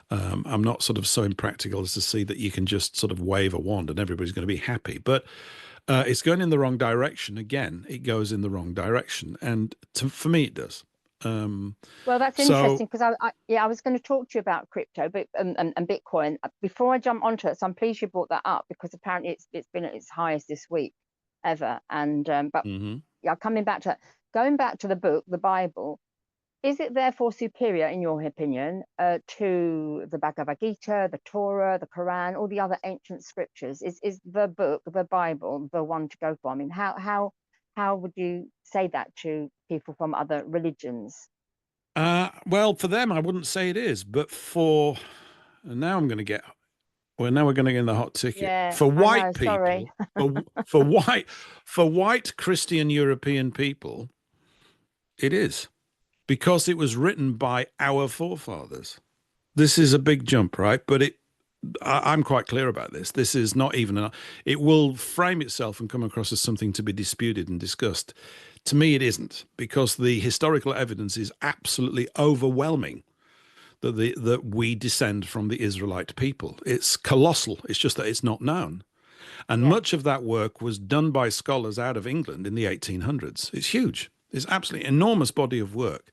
I'm not sort of so impractical as to see that you can just sort of wave a wand and everybody's going to be happy. But it's going in the wrong direction. Again, it goes in the wrong direction. And for me, it does. Well, that's interesting because I was going to talk to you about crypto, but and Bitcoin before I jump onto it. So I'm pleased you brought that up because apparently it's been at its highest this week ever. And but yeah, going back to the book, the Bible. Is it therefore superior, in your opinion, to the Bhagavad Gita, the Torah, the Quran, all the other ancient scriptures? Is the book, the Bible, the one to go for? I mean, how would you say that to people from other religions? Well, for them, I wouldn't say it is, but now I'm going to get. Well, now we're going to get in the hot ticket. Yeah, For I white know, people, sorry. for white Christian European people, it is. Because it was written by our forefathers. This is a big jump, right? But I'm quite clear about this. This is not even it will frame itself and come across as something to be disputed and discussed. To me, it isn't, because the historical evidence is absolutely overwhelming that we descend from the Israelite people. It's colossal. It's just that it's not known. And much of that work was done by scholars out of England in the 1800s. It's huge. It's absolutely enormous body of work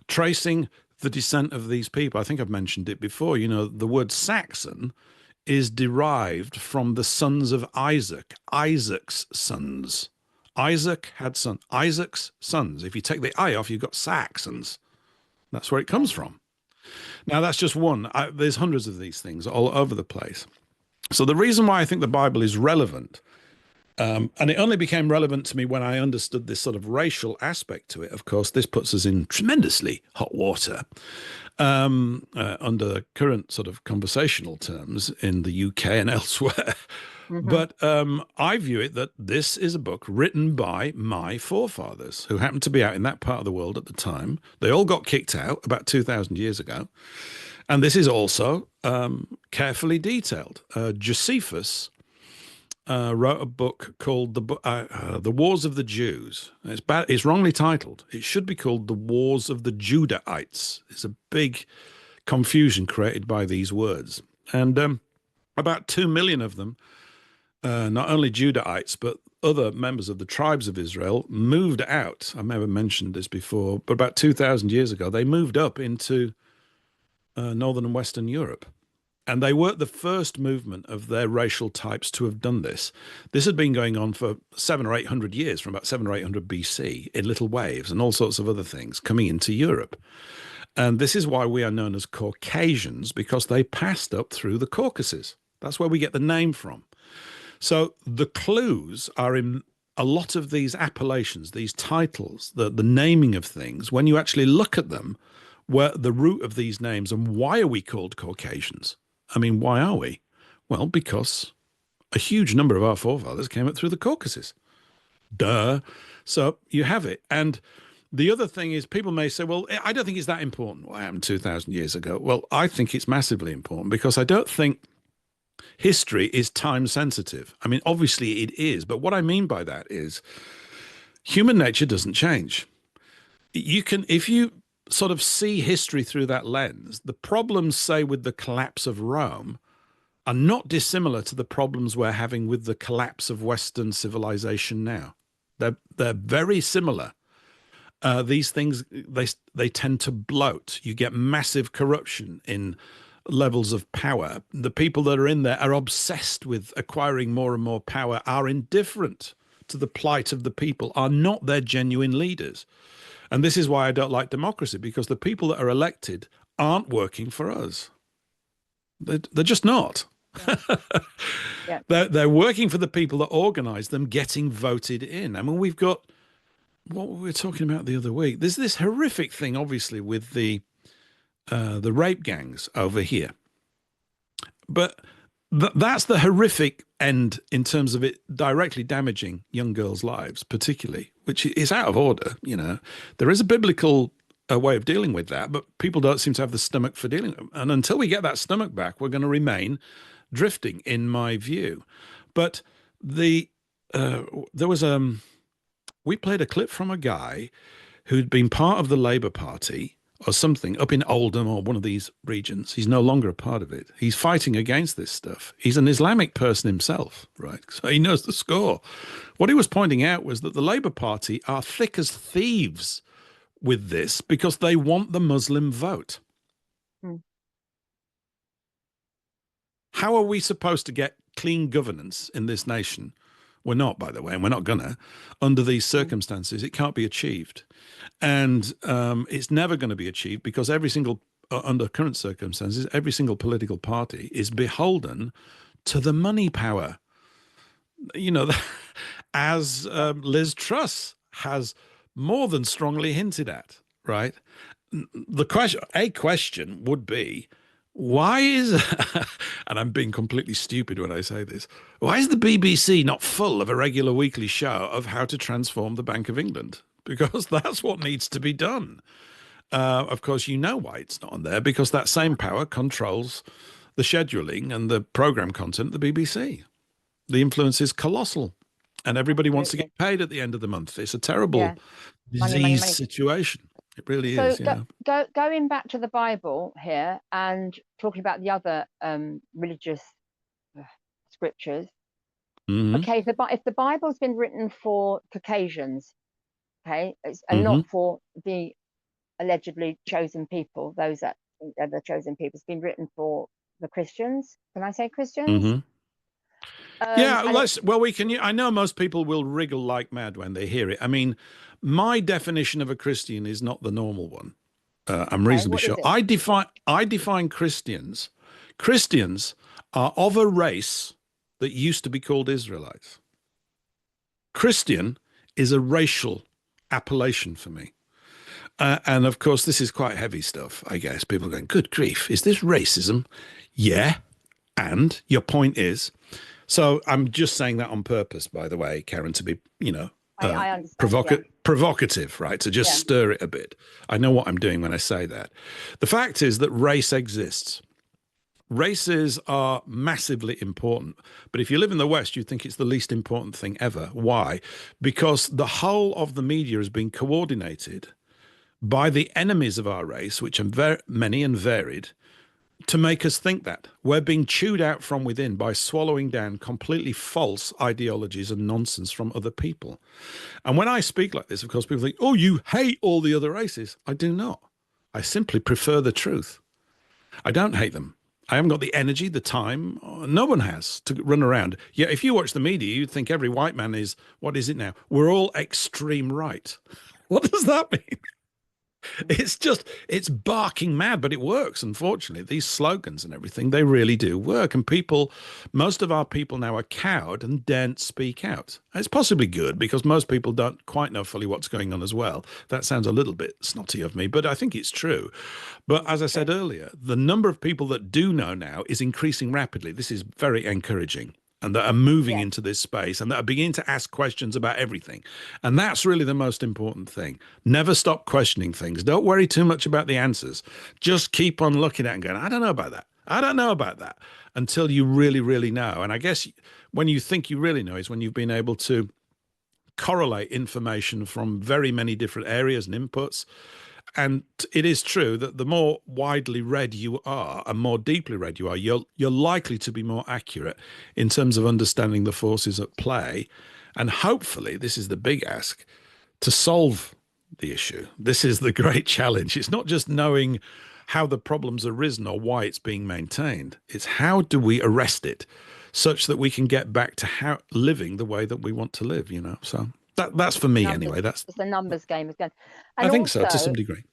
tracing the descent of these people. I think I've mentioned it before. You know, the word Saxon is derived from the sons of Isaac, Isaac's sons. Isaac had Isaac's sons. If you take the I off, you've got Saxons. That's where it comes from. Now, that's just one. There's hundreds of these things all over the place. So the reason why I think the Bible is relevant, and it only became relevant to me when I understood this sort of racial aspect to it. Of course, this puts us in tremendously hot water under current sort of conversational terms in the UK and elsewhere. But I view it that this is a book written by my forefathers who happened to be out in that part of the world at the time. They all got kicked out about 2,000 years ago. And this is also carefully detailed. Josephus wrote a book called The Wars of the Jews. It's wrongly titled. It should be called The Wars of the Judahites. It's a big confusion created by these words. And about 2 million of them, not only Judahites, but other members of the tribes of Israel, moved out. I may have mentioned this before, but about 2,000 years ago, they moved up into Northern and Western Europe. And they were the first movement of their racial types to have done this. This had been going on for 700 or 800 years, from about 700 or 800 BC, in little waves and all sorts of other things coming into Europe. And this is why we are known as Caucasians, because they passed up through the Caucasus. That's where we get the name from. So the clues are in a lot of these appellations, these titles, the naming of things. When you actually look at them, where the root of these names and why are we called Caucasians? I mean, why are we? Well, because a huge number of our forefathers came up through the Caucasus. Duh. So you have it. And the other thing is, people may say, well, I don't think it's that important what happened 2,000 years ago. Well, I think it's massively important, because I don't think history is time sensitive. I mean, obviously it is. But what I mean by that is human nature doesn't change. If you sort of see history through that lens, the problems, say, with the collapse of Rome are not dissimilar to the problems we're having with the collapse of Western civilization now. They're very similar. These things, they tend to bloat. You get massive corruption in levels of power. The people that are in there are obsessed with acquiring more and more power, are indifferent to the plight of the people, are not their genuine leaders. And this is why I don't like democracy, because the people that are elected aren't working for us. They're just not. Yeah. They're working for the people that organize them getting voted in. I mean, we've got what we were talking about the other week. There's this horrific thing, obviously, with the rape gangs over here. But That's the horrific end in terms of it directly damaging young girls' lives, particularly, which is out of order. There is a biblical way of dealing with that, but people don't seem to have the stomach for dealing with it. And until we get that stomach back, we're going to remain drifting, in my view. But the there was we played a clip from a guy who'd been part of the Labour Party or something up in Oldham or one of these regions. He's no longer a part of it. He's fighting against this stuff. He's an Islamic person himself, right? So he knows the score. What he was pointing out was that the Labour Party are thick as thieves with this because they want the Muslim vote. How are we supposed to get clean governance in this nation? We're not, by the way, and we're not gonna, under these circumstances. It can't be achieved. And it's never going to be achieved because under current circumstances, every single political party is beholden to the money power. As Liz Truss has more than strongly hinted at, right? A question would be, why is, and I'm being completely stupid when I say this, why is the BBC not full of a regular weekly show of how to transform the Bank of England? Because that's what needs to be done. Of course, you know why it's not on there, because that same power controls the scheduling and the program content of the BBC. The influence is colossal, and everybody wants to get paid at the end of the month. It's a terrible disease situation. It really is. Going back to the Bible here and talking about the other religious scriptures. Okay, if the Bible's been written for Caucasians, okay, and not for the allegedly chosen people, those that are the chosen people, it's been written for the Christians. Can I say Christians? We can. I know most people will wriggle like mad when they hear it. I mean, my definition of a Christian is not the normal one. I'm reasonably sure. I define Christians. Christians are of a race that used to be called Israelites. Christian is a racial appellation for me. And of course, this is quite heavy stuff, I guess. People are going, good grief, is this racism? Yeah. And your point is, so I'm just saying that on purpose, by the way, Karen, to be, I understand, provocative, right? To just stir it a bit. I know what I'm doing when I say that. The fact is that race exists. Races are massively important. But if you live in the West, you think it's the least important thing ever. Why? Because the whole of the media has been coordinated by the enemies of our race, which are many and varied, to make us think that. We're being chewed out from within by swallowing down completely false ideologies and nonsense from other people. And when I speak like this, of course, people think, oh, you hate all the other races. I do not. I simply prefer the truth. I don't hate them. I haven't got the energy, the time. No one has to run around. Yeah, if you watch the media, you'd think every white man is, what is it now? We're all extreme right. What does that mean? It's barking mad, but it works. Unfortunately, these slogans and everything, they really do work. And most of our people now are cowed and daren't speak out. It's possibly good because most people don't quite know fully what's going on as well. That sounds a little bit snotty of me, but I think it's true. But as I said earlier, the number of people that do know now is increasing rapidly. This is very encouraging. And that are moving into this space and that are beginning to ask questions about everything. And that's really the most important thing. Never stop questioning things. Don't worry too much about the answers. Just keep on looking at it and going, I don't know about that. I don't know about that, until you really, really know. And I guess when you think you really know is when you've been able to correlate information from very many different areas and inputs. And it is true that the more widely read you are and more deeply read you are, you're likely to be more accurate in terms of understanding the forces at play. And hopefully, this is the big ask, to solve the issue. This is the great challenge. It's not just knowing how the problem's arisen or why it's being maintained. It's how do we arrest it such that we can get back to living the way that we want to live, So that's for me anyway. It's a numbers game again. And I think so to some degree.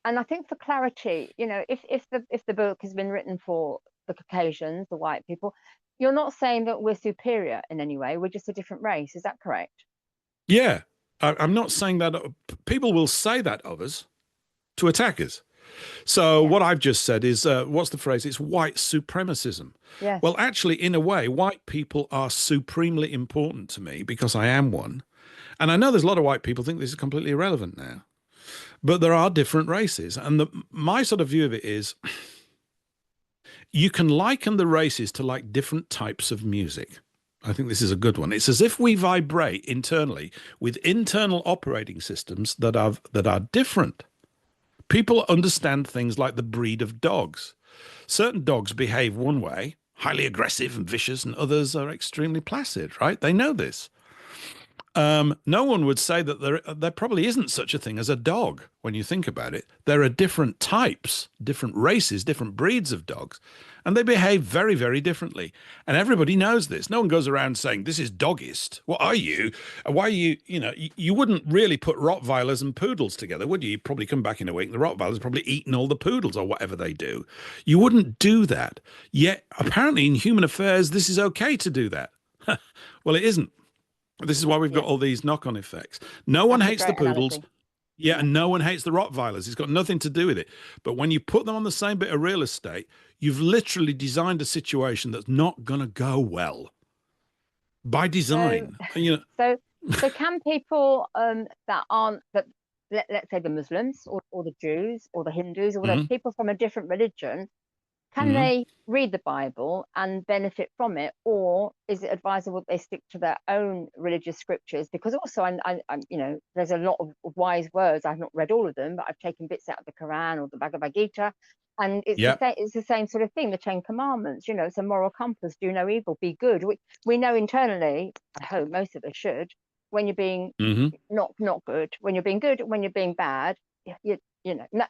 And I think for clarity, if the book has been written for the Caucasians, the white people, you're not saying that we're superior in any way. We're just a different race. Is that correct? Yeah, I'm not saying that. People will say that of us to attack us. So Yeah. what I've just said is, what's the phrase? It's white supremacism. Yes. Well, actually, in a way, white people are supremely important to me because I am one. And I know there's a lot of white people think this is completely irrelevant now, but there are different races. And my sort of view of it is you can liken the races to like different types of music. I think this is a good one. It's as if we vibrate internally with internal operating systems that are different. People understand things like the breed of dogs. Certain dogs behave one way, highly aggressive and vicious, and others are extremely placid, right? They know this. No one would say that there probably isn't such a thing as a dog when you think about it. There are different types, different races, different breeds of dogs, and they behave very, very differently. And everybody knows this. No one goes around saying, this is doggist. What are you? Why are you, you wouldn't really put Rottweilers and poodles together, would you? You'd probably come back in a week and the Rottweilers probably eaten all the poodles or whatever they do. You wouldn't do that. Yet, apparently in human affairs, this is okay to do that. Well, it isn't. This is why we've got Yeah. all these knock-on effects. No one That's a hates the great poodles. analogy. Yeah, Yeah. and no one hates the Rottweilers. It's got nothing to do with it. But when you put them on the same bit of real estate, you've literally designed a situation that's not going to go well by So, design. so, so can people that aren't that let's say the Muslims or the Jews or the Hindus or whatever, Mhm, people from a different religion, can mhm. they read the Bible and benefit from it, or is it advisable that they stick to their own religious scriptures? Because also, there's a lot of wise words. I've not read all of them, but I've taken bits out of the Quran or the Bhagavad Gita, and it's the Yeah. same. It's the same sort of thing. The Ten Commandments. It's a moral compass. Do no evil, be good. We know internally. I hope most of us should. When you're being Mhm. not good, when you're being good, when you're being bad,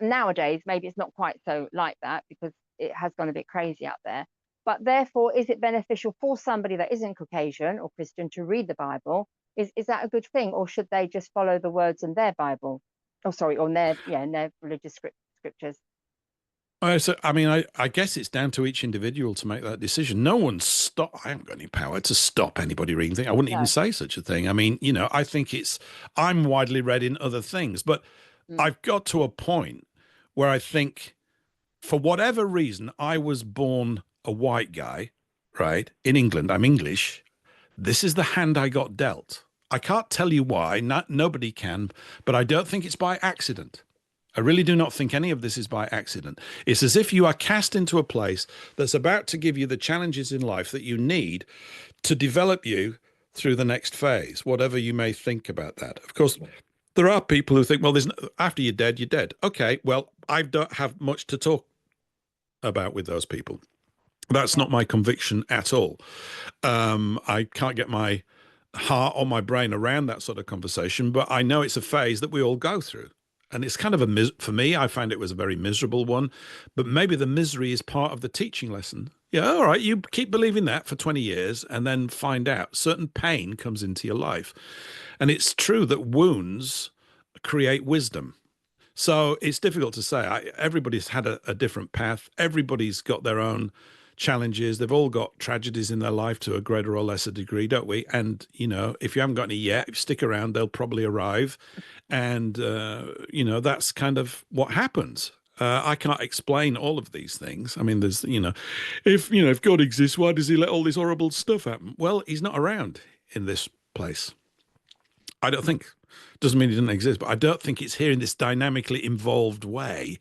nowadays maybe it's not quite so like that because it has gone a bit crazy out there. But therefore, is it beneficial for somebody that isn't Caucasian or Christian to read the Bible? Is that a good thing, or should they just follow the words in their Bible? Oh, sorry, on their in their religious scriptures. So, I mean, I guess it's down to each individual to make that decision. No one's stop. I haven't got any power to stop anybody reading things. I wouldn't even No. say such a thing. I mean, I think I'm widely read in other things, but Mm. I've got to a point where I think for whatever reason, I was born a white guy, right? In England, I'm English. This is the hand I got dealt. I can't tell you why, nobody can, but I don't think it's by accident. I really do not think any of this is by accident. It's as if you are cast into a place that's about to give you the challenges in life that you need to develop you through the next phase, whatever you may think about that. Of course, there are people who think, well, after you're dead, you're dead. Okay, well, I don't have much to talk about with those people. That's Yeah. not my conviction at all. I can't get my heart or my brain around that sort of conversation, but I know it's a phase that we all go through. And it's kind of for me, I found it was a very miserable one, but maybe the misery is part of the teaching lesson. Yeah, all right, you keep believing that for 20 years and then find out certain pain comes into your life. And it's true that wounds create wisdom. So it's difficult to say. Everybody's had a different path. Everybody's got their own challenges. They've all got tragedies in their life to a greater or lesser degree, don't we? And, if you haven't got any yet, stick around, they'll probably arrive. And, that's kind of what happens. I can't explain all of these things. I mean, if God exists, why does he let all this horrible stuff happen? Well, he's not around in this place. I don't think. Doesn't mean it doesn't exist, but I don't think it's here in this dynamically involved way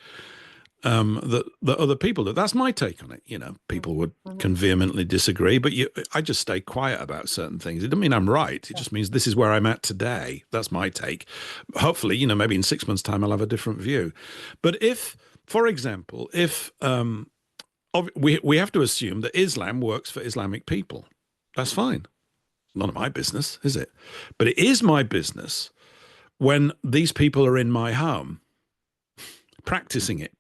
that other people do. That's my take on it. People would Mm-hmm. can vehemently disagree, but I just stay quiet about certain things. It doesn't mean I'm right. It Yeah. just means this is where I'm at today. That's my take. Hopefully, maybe in 6 months' time I'll have a different view. But for example, if we have to assume that Islam works for Islamic people, that's fine. None of my business, is it? But it is my business when these people are in my home practicing it.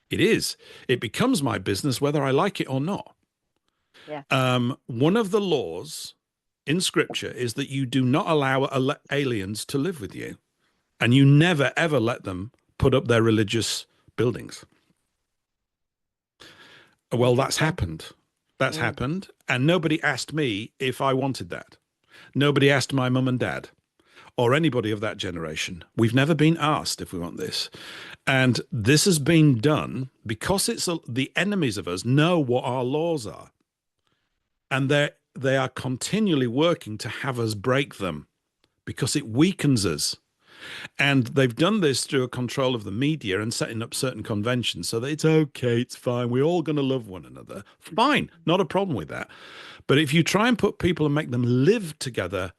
It is. It becomes my business whether I like it or not. Yeah. One of the laws in scripture is that you do not allow aliens to live with you, and you never, ever let them put up their religious buildings. Well, that's Interesting. happened. That's Mm. happened. And nobody asked me if I wanted that. Nobody asked my mum and dad. or anybody of that generation. We've never been asked if we want this. And this has been done because the enemies of us know what our laws are. And they are continually working to have us break them because it weakens us. And they've done this through a control of the media and setting up certain conventions so that it's okay, it's fine, we're all going to love one another. Fine, not a problem with that. But if you try and put people and make them live together,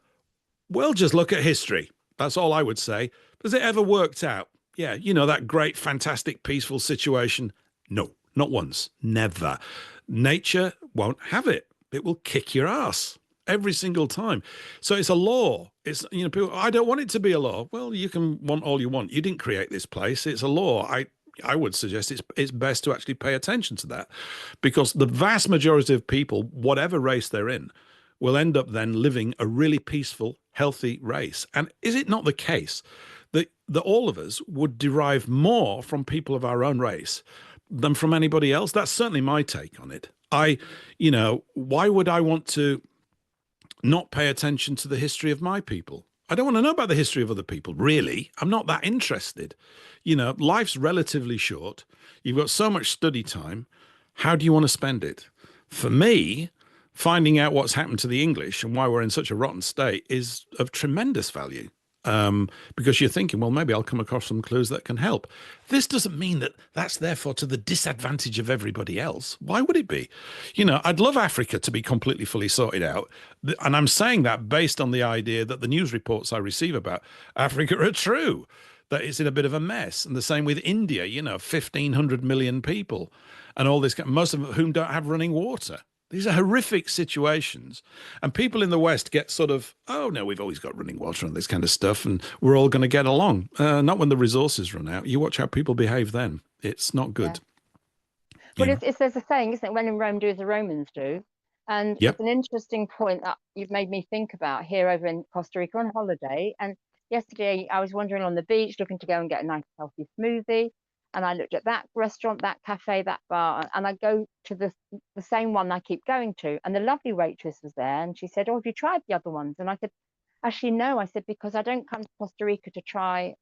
well, just look at history. That's all I would say. Has it ever worked out? Yeah, that great, fantastic, peaceful situation? No, not once. Never. Nature won't have it. It will kick your ass every single time. So it's a law. It's, people, I don't want it to be a law. Well, you can want all you want. You didn't create this place. It's a law. I would suggest it's best to actually pay attention to that, because the vast majority of people, whatever race they're in, will end up then living a really peaceful, healthy race. And is it not the case that all of us would derive more from people of our own race than from anybody else? That's certainly my take on it. Why would I want to not pay attention to the history of my people? I don't want to know about the history of other people, really. I'm not that interested. Life's relatively short. You've got so much study time. How do you want to spend it? For me, finding out what's happened to the English and why we're in such a rotten state is of tremendous value. Because you're thinking, well, maybe I'll come across some clues that can help. This doesn't mean that that's therefore to the disadvantage of everybody else. Why would it be? I'd love Africa to be completely fully sorted out. And I'm saying that based on the idea that the news reports I receive about Africa are true, that it's in a bit of a mess. And the same with India, 1,500 million people and all this, most of whom don't have running water. These are horrific situations. And people in the West get sort of, oh, no, we've always got running water and this kind of stuff, and we're all going to get along. Not when the resources run out. You watch how people behave then. It's not good. Yeah. Well, there's a saying, isn't it? When in Rome, do as the Romans do. And Yep. It's an interesting point that you've made me think about here over in Costa Rica on holiday. And yesterday I was wandering on the beach looking to go and get a nice healthy smoothie. And I looked at that restaurant, that cafe, that bar, and I go to the same one I keep going to. And the lovely waitress was there, and she said, "Oh, have you tried the other ones?" And I said, "Actually, no." I said, "Because I don't come to Costa Rica to try,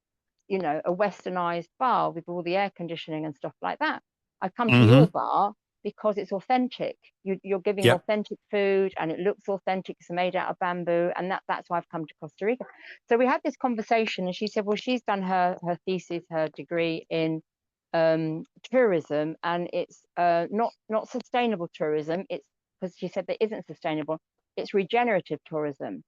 a westernized bar with all the air conditioning and stuff like that. I come to your bar because it's authentic. You're giving Yep. authentic food, and it looks authentic. It's made out of bamboo, and that's why I've come to Costa Rica." So we had this conversation, and she said, "Well, she's done her thesis, her degree in tourism, and it's not sustainable tourism. It's because she said that isn't sustainable. It's regenerative tourism."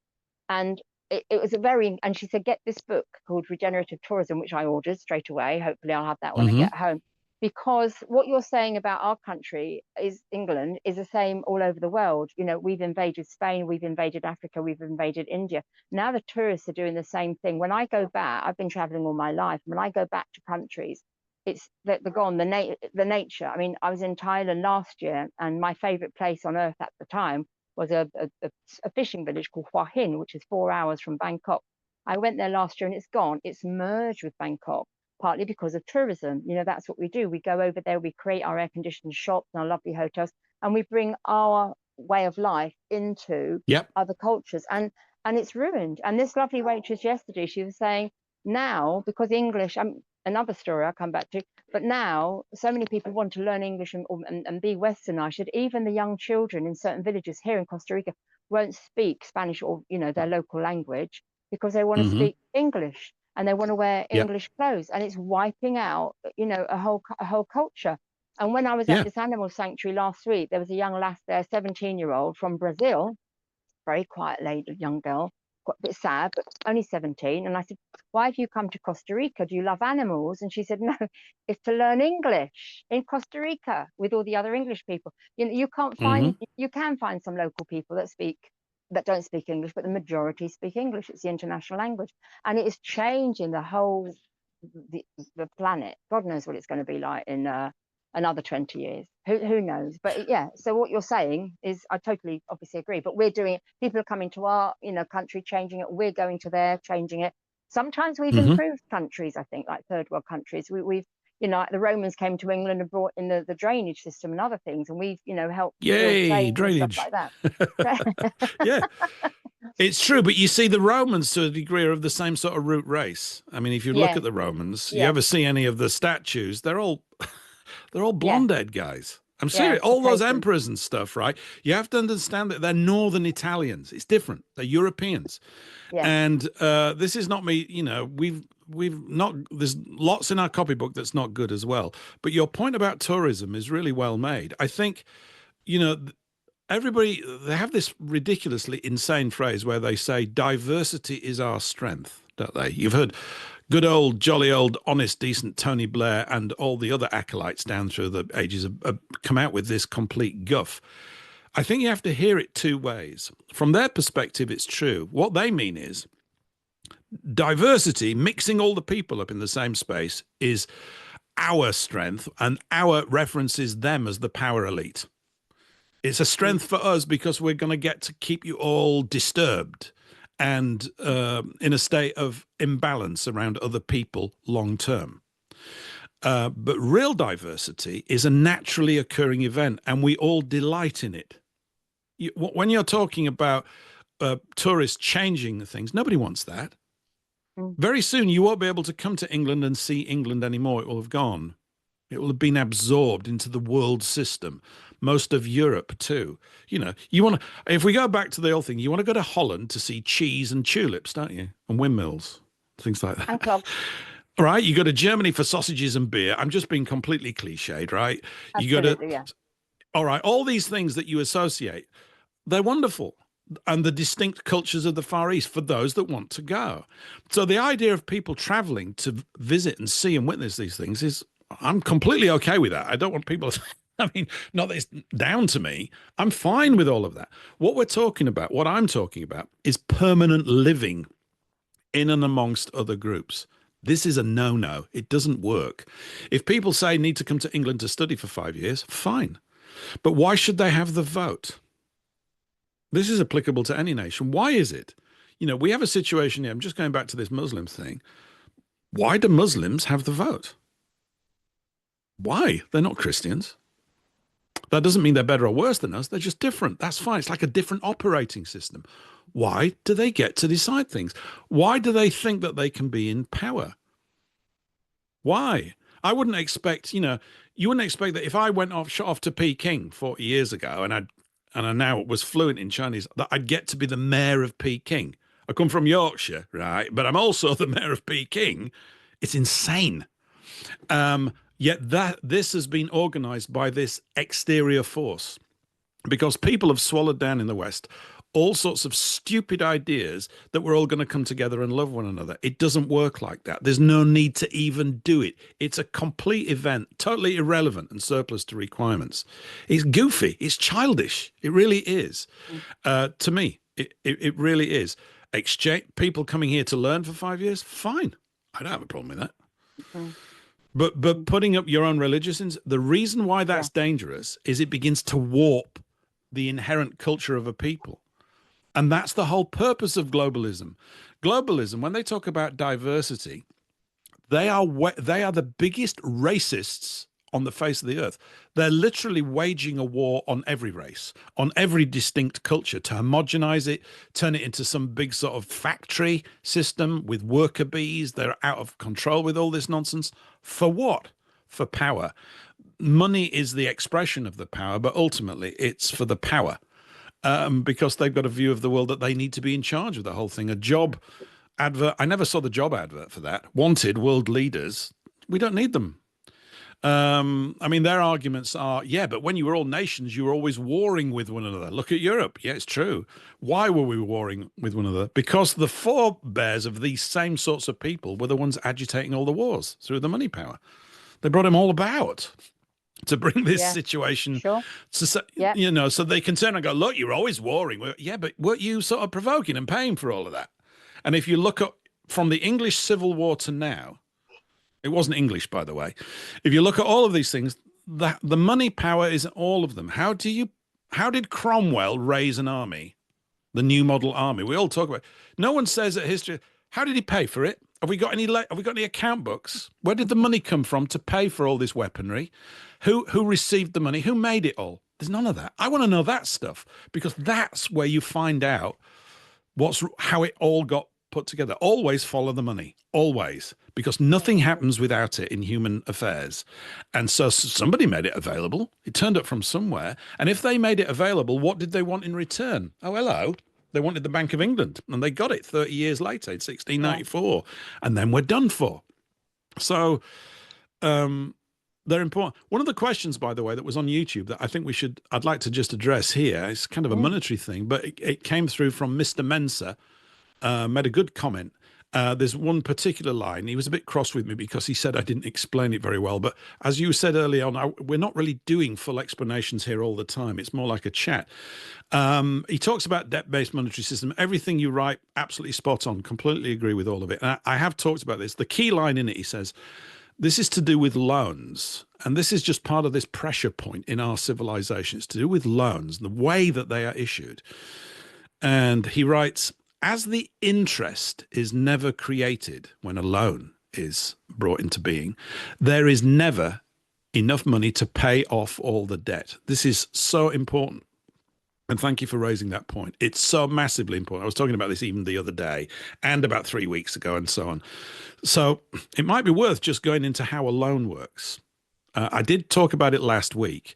And it was and she said, "Get this book called Regenerative Tourism," which I ordered straight away. Hopefully I'll have that when I get home, because what you're saying about our country is England is the same all over the world. We've invaded Spain, we've invaded Africa, we've invaded India. Now the tourists are doing the same thing. When I go back, I've been traveling all my life. When I go back to countries, it's they're gone. The nature. I mean, I was in Thailand last year, and my favorite place on earth at the time was a fishing village called Hua Hin, which is 4 hours from Bangkok. I went there last year, and it's gone. It's merged with Bangkok, partly because of tourism. That's what we do. We go over there, we create our air-conditioned shops and our lovely hotels, and we bring our way of life into other cultures, and it's ruined. And this lovely waitress yesterday, she was saying, now, because English, another story I'll come back to, but now so many people want to learn English and be westernized. Even the young children in certain villages here in Costa Rica won't speak Spanish or their local language, because they want to speak English, and they want to wear English clothes, and it's wiping out a whole culture. And when I was at this animal sanctuary last week, there was a young lass there, 17-year-old from Brazil, very quiet lady, young girl, quite a bit sad, but only 17. And I said, "Why have you come to Costa Rica? Do you love animals?" And she said, "No, it's to learn English in Costa Rica with all the other English people." You can't find, you can find some local people that don't speak English, but the majority speak English. It's the international language, and it is changing the planet. God knows what it's going to be like in another 20 years. Who knows? But yeah, so what you're saying is, I totally obviously agree, but we're doing it. People are coming to our country, changing it. We're going to there, changing it. Sometimes we've improved countries, I think, like third world countries. We've like the Romans came to England and brought in the drainage system and other things, and we've helped build trains and stuff drainage. like that. Yeah. It's true, but you see, the Romans to a degree are of the same sort of root race. I mean, if you look Yeah, at the Romans, you yeah, ever see any of the statues? They're all yeah, blonde-haired guys. I'm yeah, serious. All those Caucasian. emperors and stuff, right? You have to understand that they're Northern Italians. It's different. They're Europeans, Yeah. and this is not me. We've not. There's lots in our copybook that's not good as well. But your point about tourism is really well made. I think you know everybody, they have this ridiculously insane phrase where they say diversity is our strength, don't they? You've heard good old jolly old honest decent Tony Blair and all the other acolytes down through the ages have come out with this complete guff. I think you have to hear it two ways. From their perspective, it's true. What they mean is diversity, mixing all the people up in the same space, is our strength, and our references them as the power elite. It's a Mm. strength for us because we're going to get to keep you all disturbed and in a state of imbalance around other people long term. But real diversity is a naturally occurring event, and we all delight in it. When you're talking about tourists changing things, nobody wants that. Mm. Very soon, you won't be able to come to England and see England anymore. It will have gone. It will have been absorbed into the world system. Most of Europe too. You want to. If we go back to the old thing, you want to go to Holland to see cheese and tulips, don't you? And windmills, things like And that. clogs. Right? You go to Germany for sausages and beer. I'm just being completely cliched, right? You go to. Absolutely, yeah. All right, all these things that you associate, they're wonderful. And the distinct cultures of the Far East for those that want to go. So the idea of people traveling to visit and see and witness these things is, I'm completely okay with that. I don't want people, I mean, not that it's down to me. I'm fine with all of that. What I'm talking about is permanent living in and amongst other groups. This is a no-no. It doesn't work. If people say need to come to England to study for 5 years, fine. But why should they have the vote? This is applicable to any nation. Why is it? We have a situation here. I'm just going back to this Muslim thing. Why do Muslims have the vote? Why? They're not Christians. That doesn't mean they're better or worse than us. They're just different. That's fine. It's like a different operating system. Why do they get to decide things? Why do they think that they can be in power? Why? I wouldn't expect, you wouldn't expect that if I shot off to Peking 40 years ago and I now was fluent in Chinese, that I'd get to be the mayor of Peking. I come from Yorkshire, right? But I'm also the mayor of Peking. It's insane. Yet this has been organized by this exterior force because people have swallowed down in the West all sorts of stupid ideas that we're all going to come together and love one another. It doesn't work like that. There's no need to even do it. It's a complete event, totally irrelevant and surplus to requirements. It's goofy. It's childish. It really is. To me, it really is. Exchange people coming here to learn for 5 years, fine. I don't have a problem with that. Mm. But putting up your own the reason why that's dangerous is it begins to warp the inherent culture of a people. And that's the whole purpose of globalism. Globalism, when they talk about diversity, they are the biggest racists on the face of the earth. They're literally waging a war on every race, on every distinct culture to homogenize it, turn it into some big sort of factory system with worker bees. They're out of control with all this nonsense. For what? For power. Money is the expression of the power, but ultimately it's for the power. Because they've got a view of the world that they need to be in charge of the whole thing. A job advert. I never saw the job advert for that. Wanted world leaders. We don't need them. I mean, their arguments are, yeah, but when you were all nations, you were always warring with one another. Look at Europe. Yeah, it's true. Why were we warring with one another? Because the forebears of these same sorts of people were the ones agitating all the wars through the money power. They brought them all about to bring this situation, sure. so they can turn and go, look, you're always warring. Well, yeah, but weren't you sort of provoking and paying for all of that? And if you look at from the English Civil War to now, it wasn't English, by the way. If you look at all of these things, the money power is all of them. How did Cromwell raise an army, the new model army? We all talk about it. No one says at history, how did he pay for it? Have we got any account books? Where did the money come from to pay for all this weaponry? Who received the money? Who made it all? There's none of that. I want to know that stuff because that's where you find out how it all got put together. Always follow the money, always, because nothing happens without it in human affairs. And so somebody made it available. It turned up from somewhere. And if they made it available, what did they want in return? Oh, hello. They wanted the Bank of England, and they got it 30 years later in 1694. And then we're done for. So they're important. One of the questions, by the way, that was on YouTube that I think I'd like to just address here. It's kind of a monetary thing, but it came through from Mr. Mensa, made a good comment. There's one particular line. He was a bit cross with me because he said I didn't explain it very well. But as you said early on, we're not really doing full explanations here all the time. It's more like a chat. He talks about debt-based monetary system. Everything you write, absolutely spot on. Completely agree with all of it. And I have talked about this. The key line in it, he says, this is to do with loans. And this is just part of this pressure point in our civilization. It's to do with loans, the way that they are issued. And he writes, as the interest is never created when a loan is brought into being, there is never enough money to pay off all the debt. This is so important. And thank you for raising that point. It's so massively important. I was talking about this even the other day and about 3 weeks ago and so on. So it might be worth just going into how a loan works. I did talk about it last week,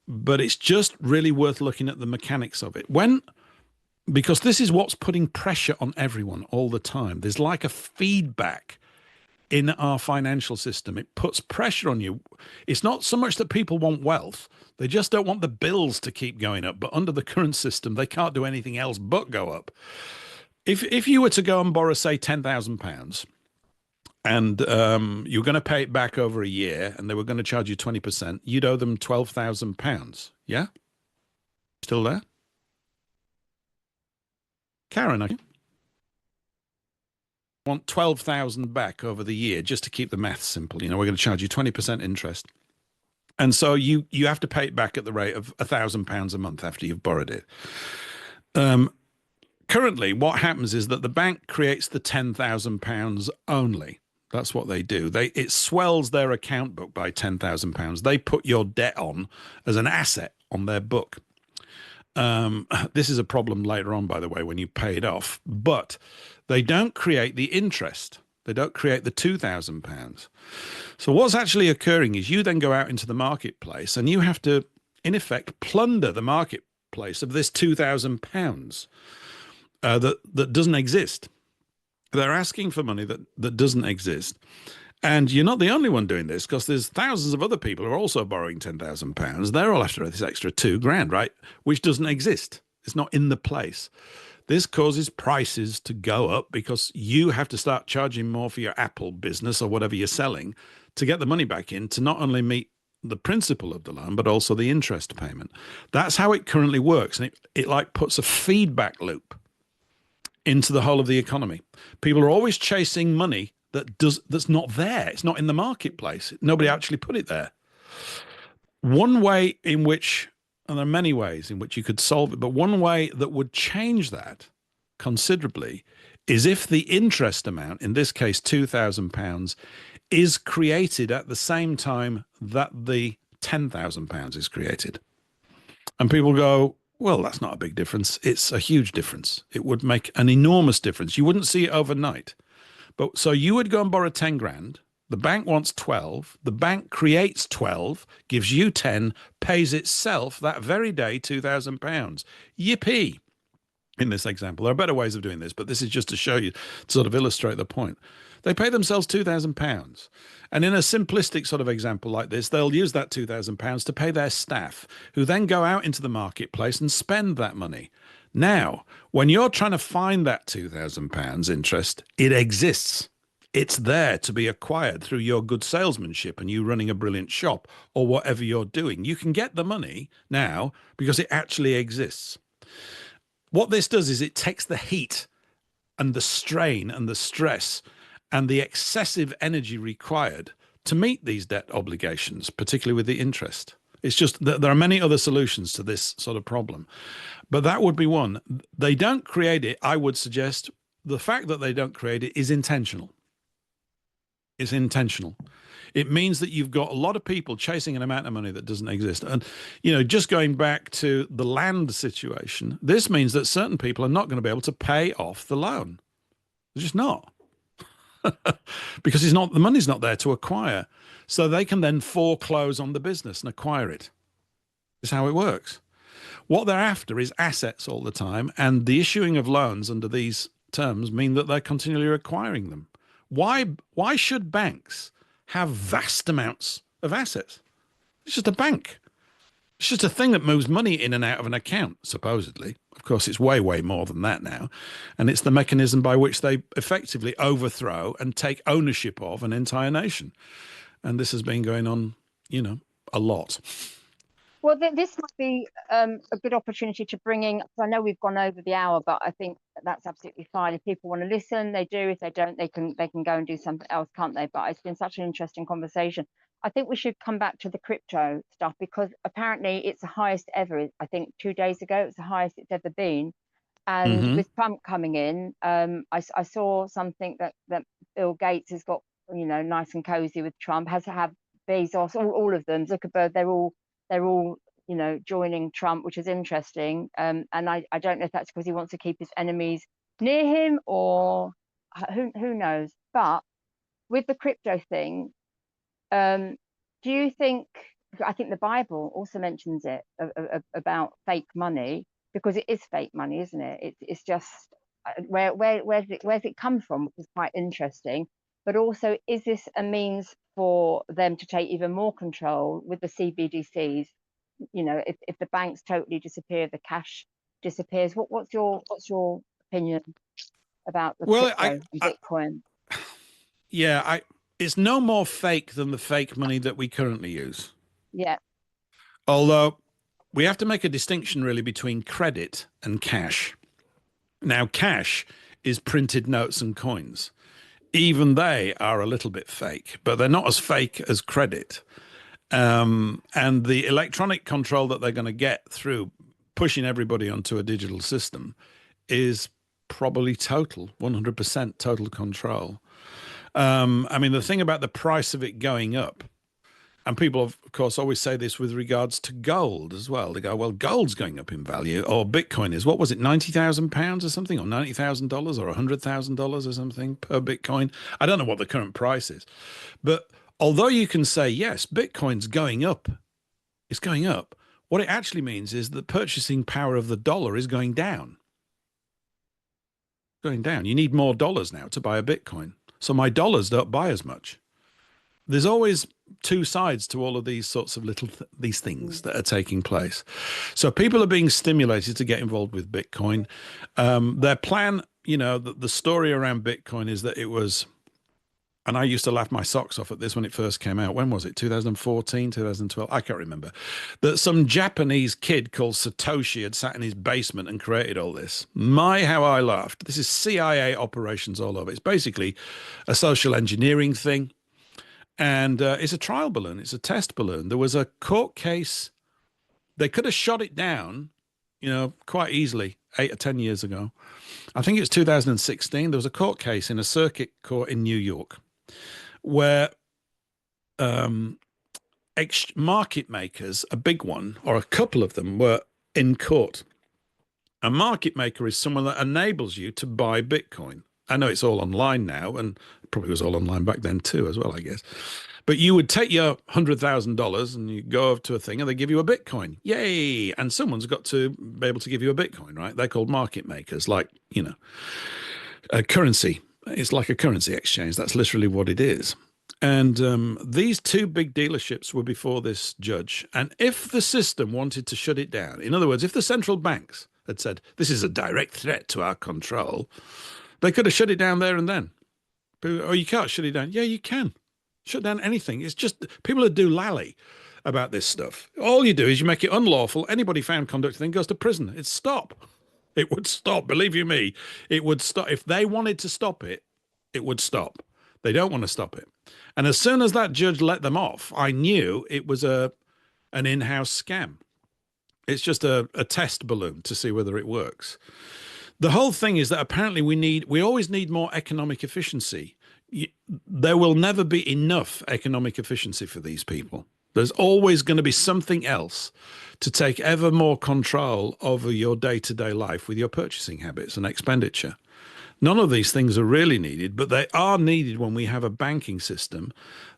but it's just really worth looking at the mechanics of it. Because this is what's putting pressure on everyone all the time. There's like a feedback in our financial system. It puts pressure on you. It's not so much that people want wealth. They just don't want the bills to keep going up. But under the current system, they can't do anything else but go up. If you were to go and borrow, say, £10,000 and you're going to pay it back over a year and they were going to charge you 20%, you'd owe them £12,000. Yeah? Still there? Karen, I want 12,000 back over the year just to keep the math simple. We're going to charge you 20% interest. And so you have to pay it back at the rate of £1,000 a month after you've borrowed it. Currently, what happens is that the bank creates the £10,000 only. That's what they do. It swells their account book by £10,000. They put your debt on as an asset on their book. This is a problem later on, by the way, when you pay it off, but they don't create the interest. They don't create the £2,000. So what's actually occurring is you then go out into the marketplace and you have to, in effect, plunder the marketplace of this £2,000 that doesn't exist. They're asking for money that doesn't exist. And you're not the only one doing this, because there's thousands of other people who are also borrowing £10,000. They're all after this extra £2,000, right? Which doesn't exist. It's not in the place. This causes prices to go up because you have to start charging more for your Apple business or whatever you're selling to get the money back in to not only meet the principal of the loan, but also the interest payment. That's how it currently works. And it like puts a feedback loop into the whole of the economy. People are always chasing money that's not there. It's not in the marketplace. Nobody actually put it there. One way in which, and there are many ways in which you could solve it, but one way that would change that considerably is if the interest amount, in this case £2,000, is created at the same time that the £10,000 is created. And people go, well, that's not a big difference. It's a huge difference. It would make an enormous difference. You wouldn't see it overnight. But so you would go and borrow 10 grand. The bank wants 12. The bank creates 12, gives you 10, pays itself that very day £2,000. Yippee! In this example, there are better ways of doing this, but this is just to show you, to sort of illustrate the point. They pay themselves £2,000. And in a simplistic sort of example like this, they'll use that £2,000 to pay their staff, who then go out into the marketplace and spend that money. Now, when you're trying to find that £2,000 interest, it exists. It's there to be acquired through your good salesmanship and you running a brilliant shop or whatever you're doing. You can get the money now because it actually exists. What this does is it takes the heat and the strain and the stress and the excessive energy required to meet these debt obligations, particularly with the interest. It's just that there are many other solutions to this sort of problem, but that would be one. They don't create it. I would suggest the fact that they don't create it is intentional. It's intentional. It means that you've got a lot of people chasing an amount of money that doesn't exist. And, just going back to the land situation, this means that certain people are not going to be able to pay off the loan. They're just not. Because the money's not there to acquire. So they can then foreclose on the business and acquire it. Is how it works. What they're after is assets all the time, and the issuing of loans under these terms mean that they're continually acquiring them. Why should banks have vast amounts of assets? It's just a bank. It's just a thing that moves money in and out of an account, supposedly. Of course, it's way, way more than that now. And it's the mechanism by which they effectively overthrow and take ownership of an entire nation. And this has been going on, a lot. Well, this might be a good opportunity to bring in. I know we've gone over the hour, but I think that's absolutely fine. If people want to listen, they do. If they don't, they can go and do something else, can't they? But it's been such an interesting conversation. I think we should come back to the crypto stuff, because apparently it's the highest ever. I think 2 days ago it was the highest it's ever been. And with Trump coming in, I saw something that Bill Gates has got, nice and cozy with Trump. Has to have Bezos, all of them, Zuckerberg. They're all joining Trump, which is interesting. And I don't know if that's because he wants to keep his enemies near him, or who knows. But with the crypto thing, do you think? I think the Bible also mentions it about fake money, because it is fake money, isn't it? It's just where's it come from, which is quite interesting. But also, is this a means for them to take even more control with the CBDCs? If the banks totally disappear, the cash disappears. What's your opinion about the crypto and Bitcoin? It's no more fake than the fake money that we currently use. Yeah. Although we have to make a distinction really between credit and cash. Now, cash is printed notes and coins. Even they are a little bit fake, but they're not as fake as credit. And the electronic control that they're going to get through pushing everybody onto a digital system is probably 100% total control. The thing about the price of it going up, and people, of course, always say this with regards to gold as well. They go, well, gold's going up in value, or Bitcoin is, what was it, £90,000 or something, or $90,000 or $100,000 or something per Bitcoin? I don't know what the current price is. But although you can say, yes, Bitcoin's going up, it's going up, what it actually means is the purchasing power of the dollar is going down. Going down. You need more dollars now to buy a Bitcoin. So my dollars don't buy as much. There's always two sides to all of these sorts of these things that are taking place. So people are being stimulated to get involved with Bitcoin. Their plan, the story around Bitcoin is that it was, and I used to laugh my socks off at this when it first came out. When was it? 2014, 2012? I can't remember. That some Japanese kid called Satoshi had sat in his basement and created all this. My, how I laughed. This is CIA operations all over. It's basically a social engineering thing. And it's a trial balloon. It's a test balloon. There was a court case. They could have shot it down, quite easily 8 or 10 years ago. I think it was 2016. There was a court case in a circuit court in New York where market makers, a big one, or a couple of them, were in court. A market maker is someone that enables you to buy Bitcoin. I know it's all online now, and probably was all online back then too, as well, I guess. But you would take your $100,000 and you go over to a thing and they give you a Bitcoin. Yay! And someone's got to be able to give you a Bitcoin, right? They're called market makers, like, a currency. It's like a currency exchange. That's literally what it is. And these two big dealerships were before this judge. And if the system wanted to shut it down, in other words, if the central banks had said, this is a direct threat to our control, they could have shut it down there and then. Oh, you can't shut it down. Yeah, you can. Shut down anything. It's just people who do lally about this stuff. All you do is you make it unlawful. Anybody found conducting then goes to prison. It's stop. It would stop. Believe you me, it would stop. If they wanted to stop it, it would stop. They don't want to stop it. And as soon as that judge let them off, I knew it was an in-house scam. It's just a test balloon to see whether it works. The whole thing is that apparently we always need more economic efficiency. there will never be enough economic efficiency for these people. There's always going to be something else to take ever more control over your day-to-day life with your purchasing habits and expenditure. None of these things are really needed, but they are needed when we have a banking system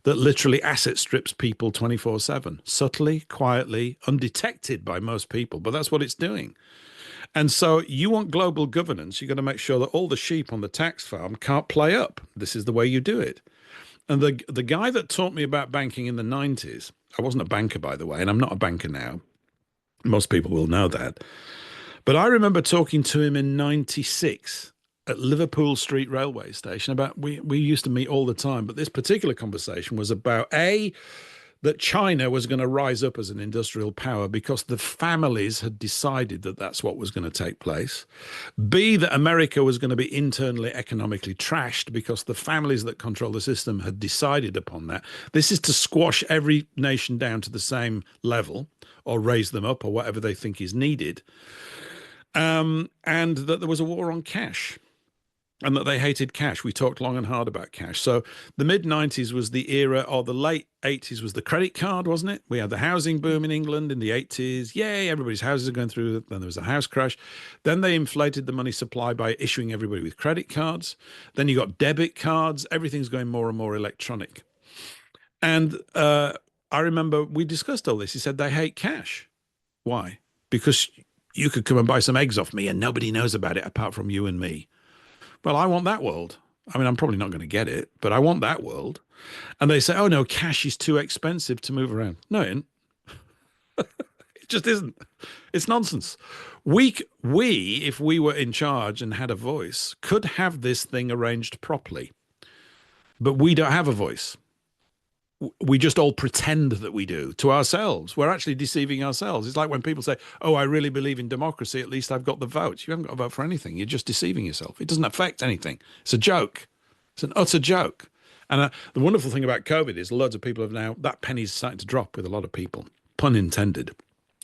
that literally asset strips people 24/7, subtly, quietly, undetected by most people, but that's what it's doing. And so you want global governance, you've got to make sure that all the sheep on the tax farm can't play up. This is the way you do it. And the guy that taught me about banking in the 90s, I wasn't a banker, by the way, and I'm not a banker now. Most people will know that. But I remember talking to him in 96 at Liverpool Street Railway Station about, we used to meet all the time, but this particular conversation was about that China was going to rise up as an industrial power because the families had decided that that's what was going to take place. B, that America was going to be internally economically trashed because the families that control the system had decided upon that. This is to squash every nation down to the same level or raise them up or whatever they think is needed. And that there was a war on cash. And that they hated cash. We talked long and hard about cash. So the mid-90s was the era, or the late 80s was the credit card, wasn't it? We had the housing boom in England in the 80s. Yay, everybody's houses are going through. Then there was a house crash. Then they inflated the money supply by issuing everybody with credit cards. Then you got debit cards. Everything's going more and more electronic. And I remember we discussed all this. He said they hate cash. Why? Because you could come and buy some eggs off me and nobody knows about it apart from you and me. Well, I want that world. I mean, I'm probably not going to get it, but I want that world. And they say, oh, no, cash is too expensive to move around. No, it isn't. It just isn't. It's nonsense. We, if we were in charge and had a voice, could have this thing arranged properly. But we don't have a voice. We just all pretend that we do to ourselves. We're actually deceiving ourselves. It's like when people say, oh, I really believe in democracy. At least I've got the vote. You haven't got a vote for anything. You're just deceiving yourself. It doesn't affect anything. It's a joke. It's an utter joke. And the wonderful thing about COVID is loads of people have now, that penny's starting to drop with a lot of people. Pun intended.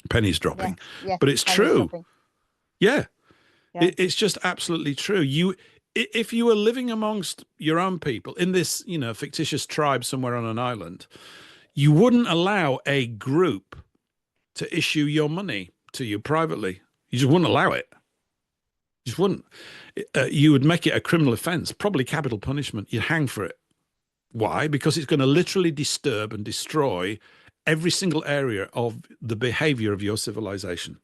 Penny's dropping. Yes, but it's true. Yeah. It's just absolutely true. If you were living amongst your own people in this, fictitious tribe somewhere on an island, you wouldn't allow a group to issue your money to you privately. You just wouldn't allow it. You just wouldn't. You would make it a criminal offense, probably capital punishment. You'd hang for it. Why? Because it's going to literally disturb and destroy every single area of the behavior of your civilization.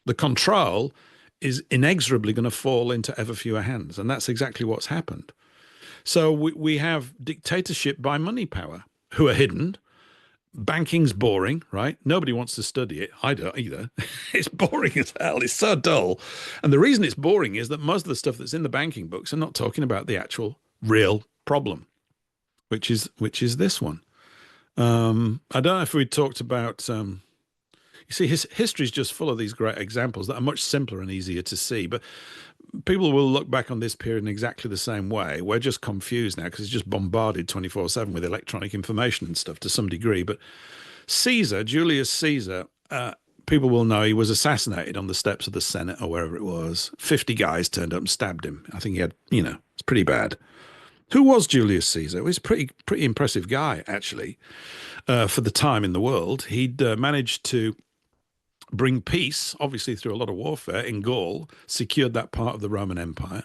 The control is inexorably going to fall into ever fewer hands. And that's exactly what's happened. So we have dictatorship by money power who are hidden. Banking's boring, right? Nobody wants to study it. I don't either. It's boring as hell. It's so dull. And the reason it's boring is that most of the stuff that's in the banking books are not talking about the actual real problem, which is this one. I don't know if we talked about... You see, history is just full of these great examples that are much simpler and easier to see. But people will look back on this period in exactly the same way. We're just confused now because it's just bombarded 24/7 with electronic information and stuff to some degree. But Julius Caesar, people will know he was assassinated on the steps of the Senate or wherever it was. 50 guys turned up and stabbed him. I think he had, it's pretty bad. Who was Julius Caesar? He was a pretty impressive guy, actually, for the time in the world. He'd managed to bring peace, obviously through a lot of warfare in Gaul, secured that part of the Roman Empire.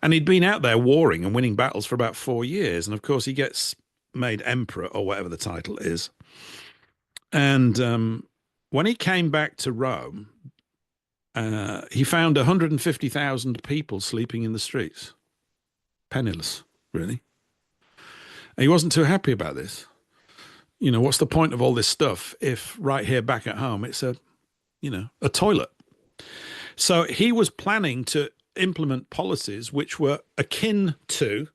And he'd been out there warring and winning battles for about 4 years. And of course, he gets made emperor or whatever the title is. And when he came back to Rome, he found 150,000 people sleeping in the streets. Penniless, really. And he wasn't too happy about this. What's the point of all this stuff if right here back at home it's a toilet? So he was planning to implement policies which were akin to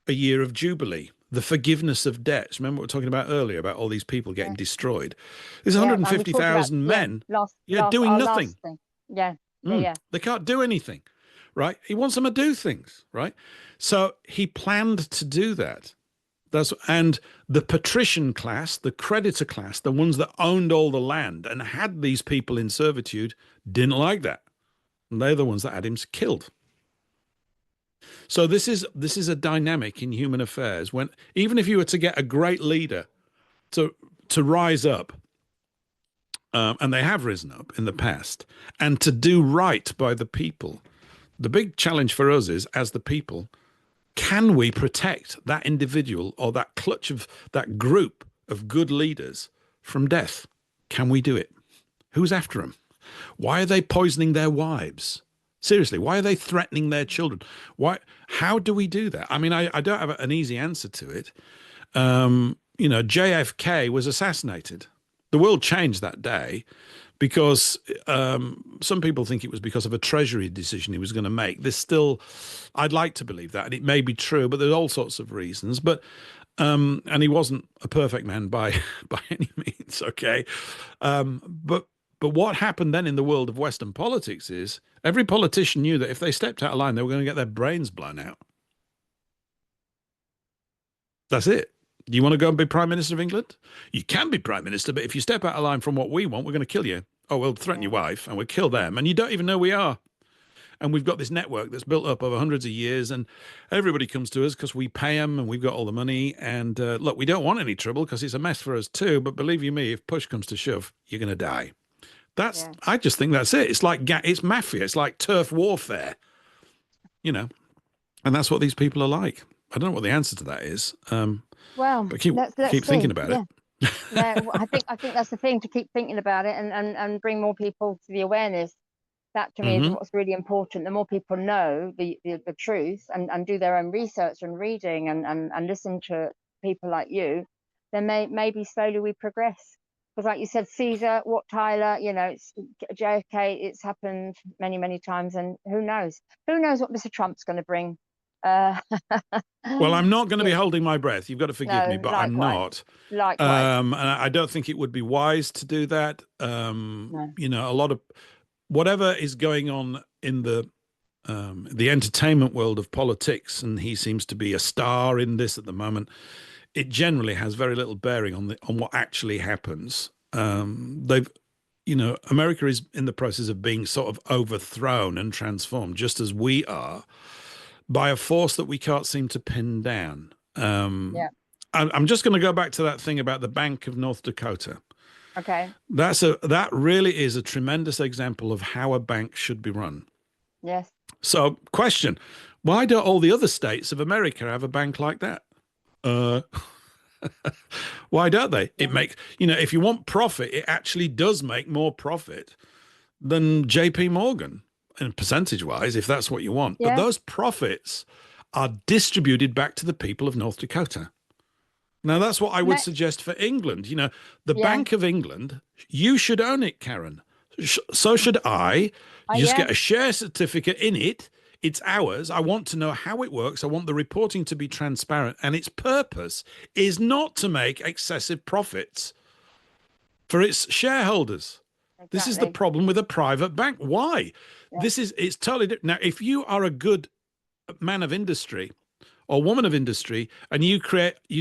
a year of Jubilee, the forgiveness of debts. Remember what we were talking about earlier about all these people getting destroyed? There's 150,000 men doing nothing. They can't do anything, right? He wants them to do things, right? So he planned to do that. And the patrician class, the creditor class, the ones that owned all the land and had these people in servitude, didn't like that. And they're the ones that had him killed. So this is a dynamic in human affairs when even if you were to get a great leader to rise up, and they have risen up in the past, and to do right by the people, the big challenge for us is as the people, can we protect that individual or that clutch of that group of good leaders from death? Can we do it? Who's after them? Why are they poisoning their wives? Seriously, why are they threatening their children? Why? How do we do that? I mean, I don't have an easy answer to it. JFK was assassinated. The world changed that day because some people think it was because of a Treasury decision he was going to make. There's still, I'd like to believe that, and it may be true, but there's all sorts of reasons. But and he wasn't a perfect man by any means. Okay, but what happened then in the world of Western politics is every politician knew that if they stepped out of line, they were going to get their brains blown out. That's it. Do you want to go and be Prime Minister of England? You can be Prime Minister, but if you step out of line from what we want, we're going to kill you. Oh, we'll threaten your wife and we'll kill them. And you don't even know we are. And we've got this network that's built up over hundreds of years, and everybody comes to us because we pay them and we've got all the money. And look, we don't want any trouble because it's a mess for us too. But believe you me, if push comes to shove, you're going to die. I just think that's it. It's like, it's mafia. It's like turf warfare, and that's what these people are like. I don't know what the answer to that is. Well, but keep thinking about it. Yeah, well, I think that's the thing, to keep thinking about it and bring more people to the awareness. That to me is what's really important. The more people know the truth and do their own research and reading and listen to people like you, then maybe slowly we progress. Because like you said, Caesar, Wat Tyler, it's JFK, it's happened many, many times, and who knows what Mr. Trump's going to bring. Well, I'm not going to be holding my breath. You've got to forgive me, but I'm not. Likewise. And I don't think it would be wise to do that. No. A lot of whatever is going on in the entertainment world of politics, and he seems to be a star in this at the moment, it generally has very little bearing on what actually happens. America is in the process of being sort of overthrown and transformed, just as we are, by a force that we can't seem to pin down. I'm just going to go back to that thing about the Bank of North Dakota. Okay. That really is a tremendous example of how a bank should be run. Yes. So, question: why don't all the other states of America have a bank like that? Why don't they? It makes, if you want profit, it actually does make more profit than JP Morgan, and percentage wise, if that's what you want. Yeah. But those profits are distributed back to the people of North Dakota. Now, that's what I would suggest for England. The Bank of England, you should own it, Karen. So should I. You just get a share certificate in it. It's ours. I want to know how it works. I want the reporting to be transparent. And its purpose is not to make excessive profits for its shareholders. Exactly. This is the problem with a private bank. Why? Yeah. It's totally different. Now, if you are a good man of industry or woman of industry, and you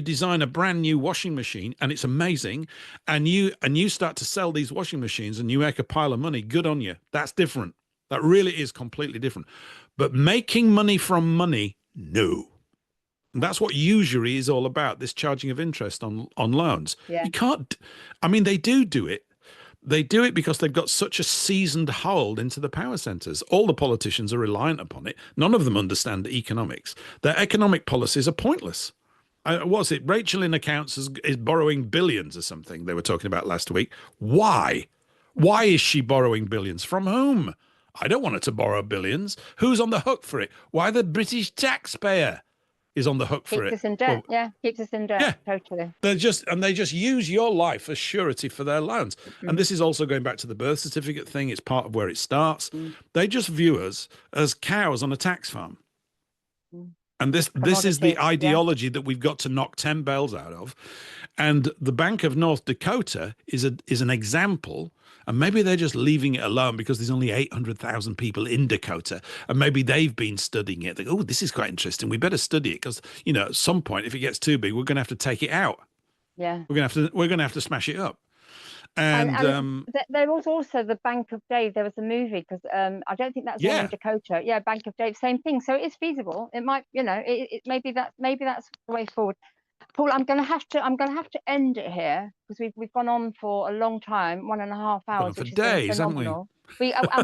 design a brand new washing machine, and it's amazing, and you start to sell these washing machines and you make a pile of money, good on you. That's different. That really is completely different. But making money from money, no. And that's what usury is all about, this charging of interest on loans. Yeah. You can't, they do it. They do it because they've got such a seasoned hold into the power centers. All the politicians are reliant upon it. None of them understand the economics. Their economic policies are pointless. What's it? Rachel in accounts is borrowing billions or something they were talking about last week. Why? Why is she borrowing billions? From whom? I don't want her to borrow billions. Who's on the hook for it? Why the British taxpayer is on the hook for it. Keeps us in debt. Keeps us in debt. Yeah, totally. They just use your life as surety for their loans. And this is also going back to the birth certificate thing. It's part of where it starts. They just view us as cows on a tax farm. And this is the ideology that we've got to knock 10 bells out of. And the Bank of North Dakota is an example. And maybe they're just leaving it alone because there's only 800,000 people in Dakota. And maybe they've been studying it. They go, oh, this is quite interesting. We better study it because, at some point, if it gets too big, we're going to have to take it out. Yeah. We're going to have to smash it up. And there was also the Bank of Dave. There was a movie because I don't think that's on in yeah, Dakota. Yeah, Bank of Dave, same thing. So it is feasible. It might, maybe that's the way forward. Paul, I'm gonna have to end it here because we've gone on for a long time, 1.5 gone hours, for which has been days, haven't we? phenomenal.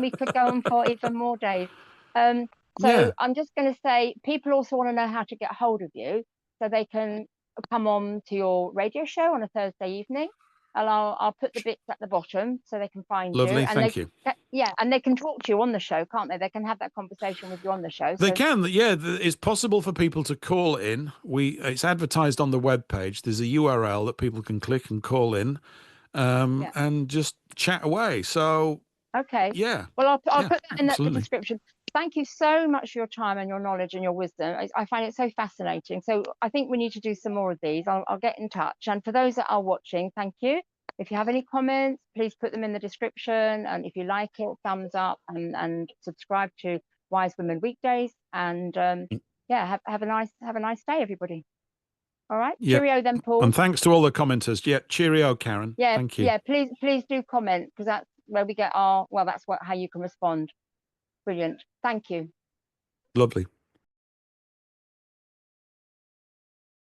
We could go on for even more days. So Yeah, I'm just going to say, people also want to know how to get hold of you, so they can come on to your radio show on a Thursday evening, and I'll put the bits at the bottom so they can find you, lovely. and Thank you. and they can talk to you on the show, can't they? They can have that conversation with you on the show. They So can, yeah. It's possible for people to call in. It's advertised on the webpage. There's a URL that people can click and call in, yeah, and just chat away. So okay. yeah, Well, I'll yeah, put that in the absolutely. description. Thank you so much for your time and your knowledge and your wisdom. I find it so fascinating. So I think we need to do some more of these. I'll get in touch. And for those that are watching, thank you. If you have any comments, please put them in the description. And if you like it, thumbs up and subscribe to Wise Women Weekdays. And yeah, have a nice day, everybody. All right. Yeah. Cheerio then, Paul. And thanks to all the commenters. Yeah, cheerio, Karen. Yeah, Thank you. yeah. Please do comment, because that's where we get our, well, that's how you can respond. Brilliant. Thank you. Lovely.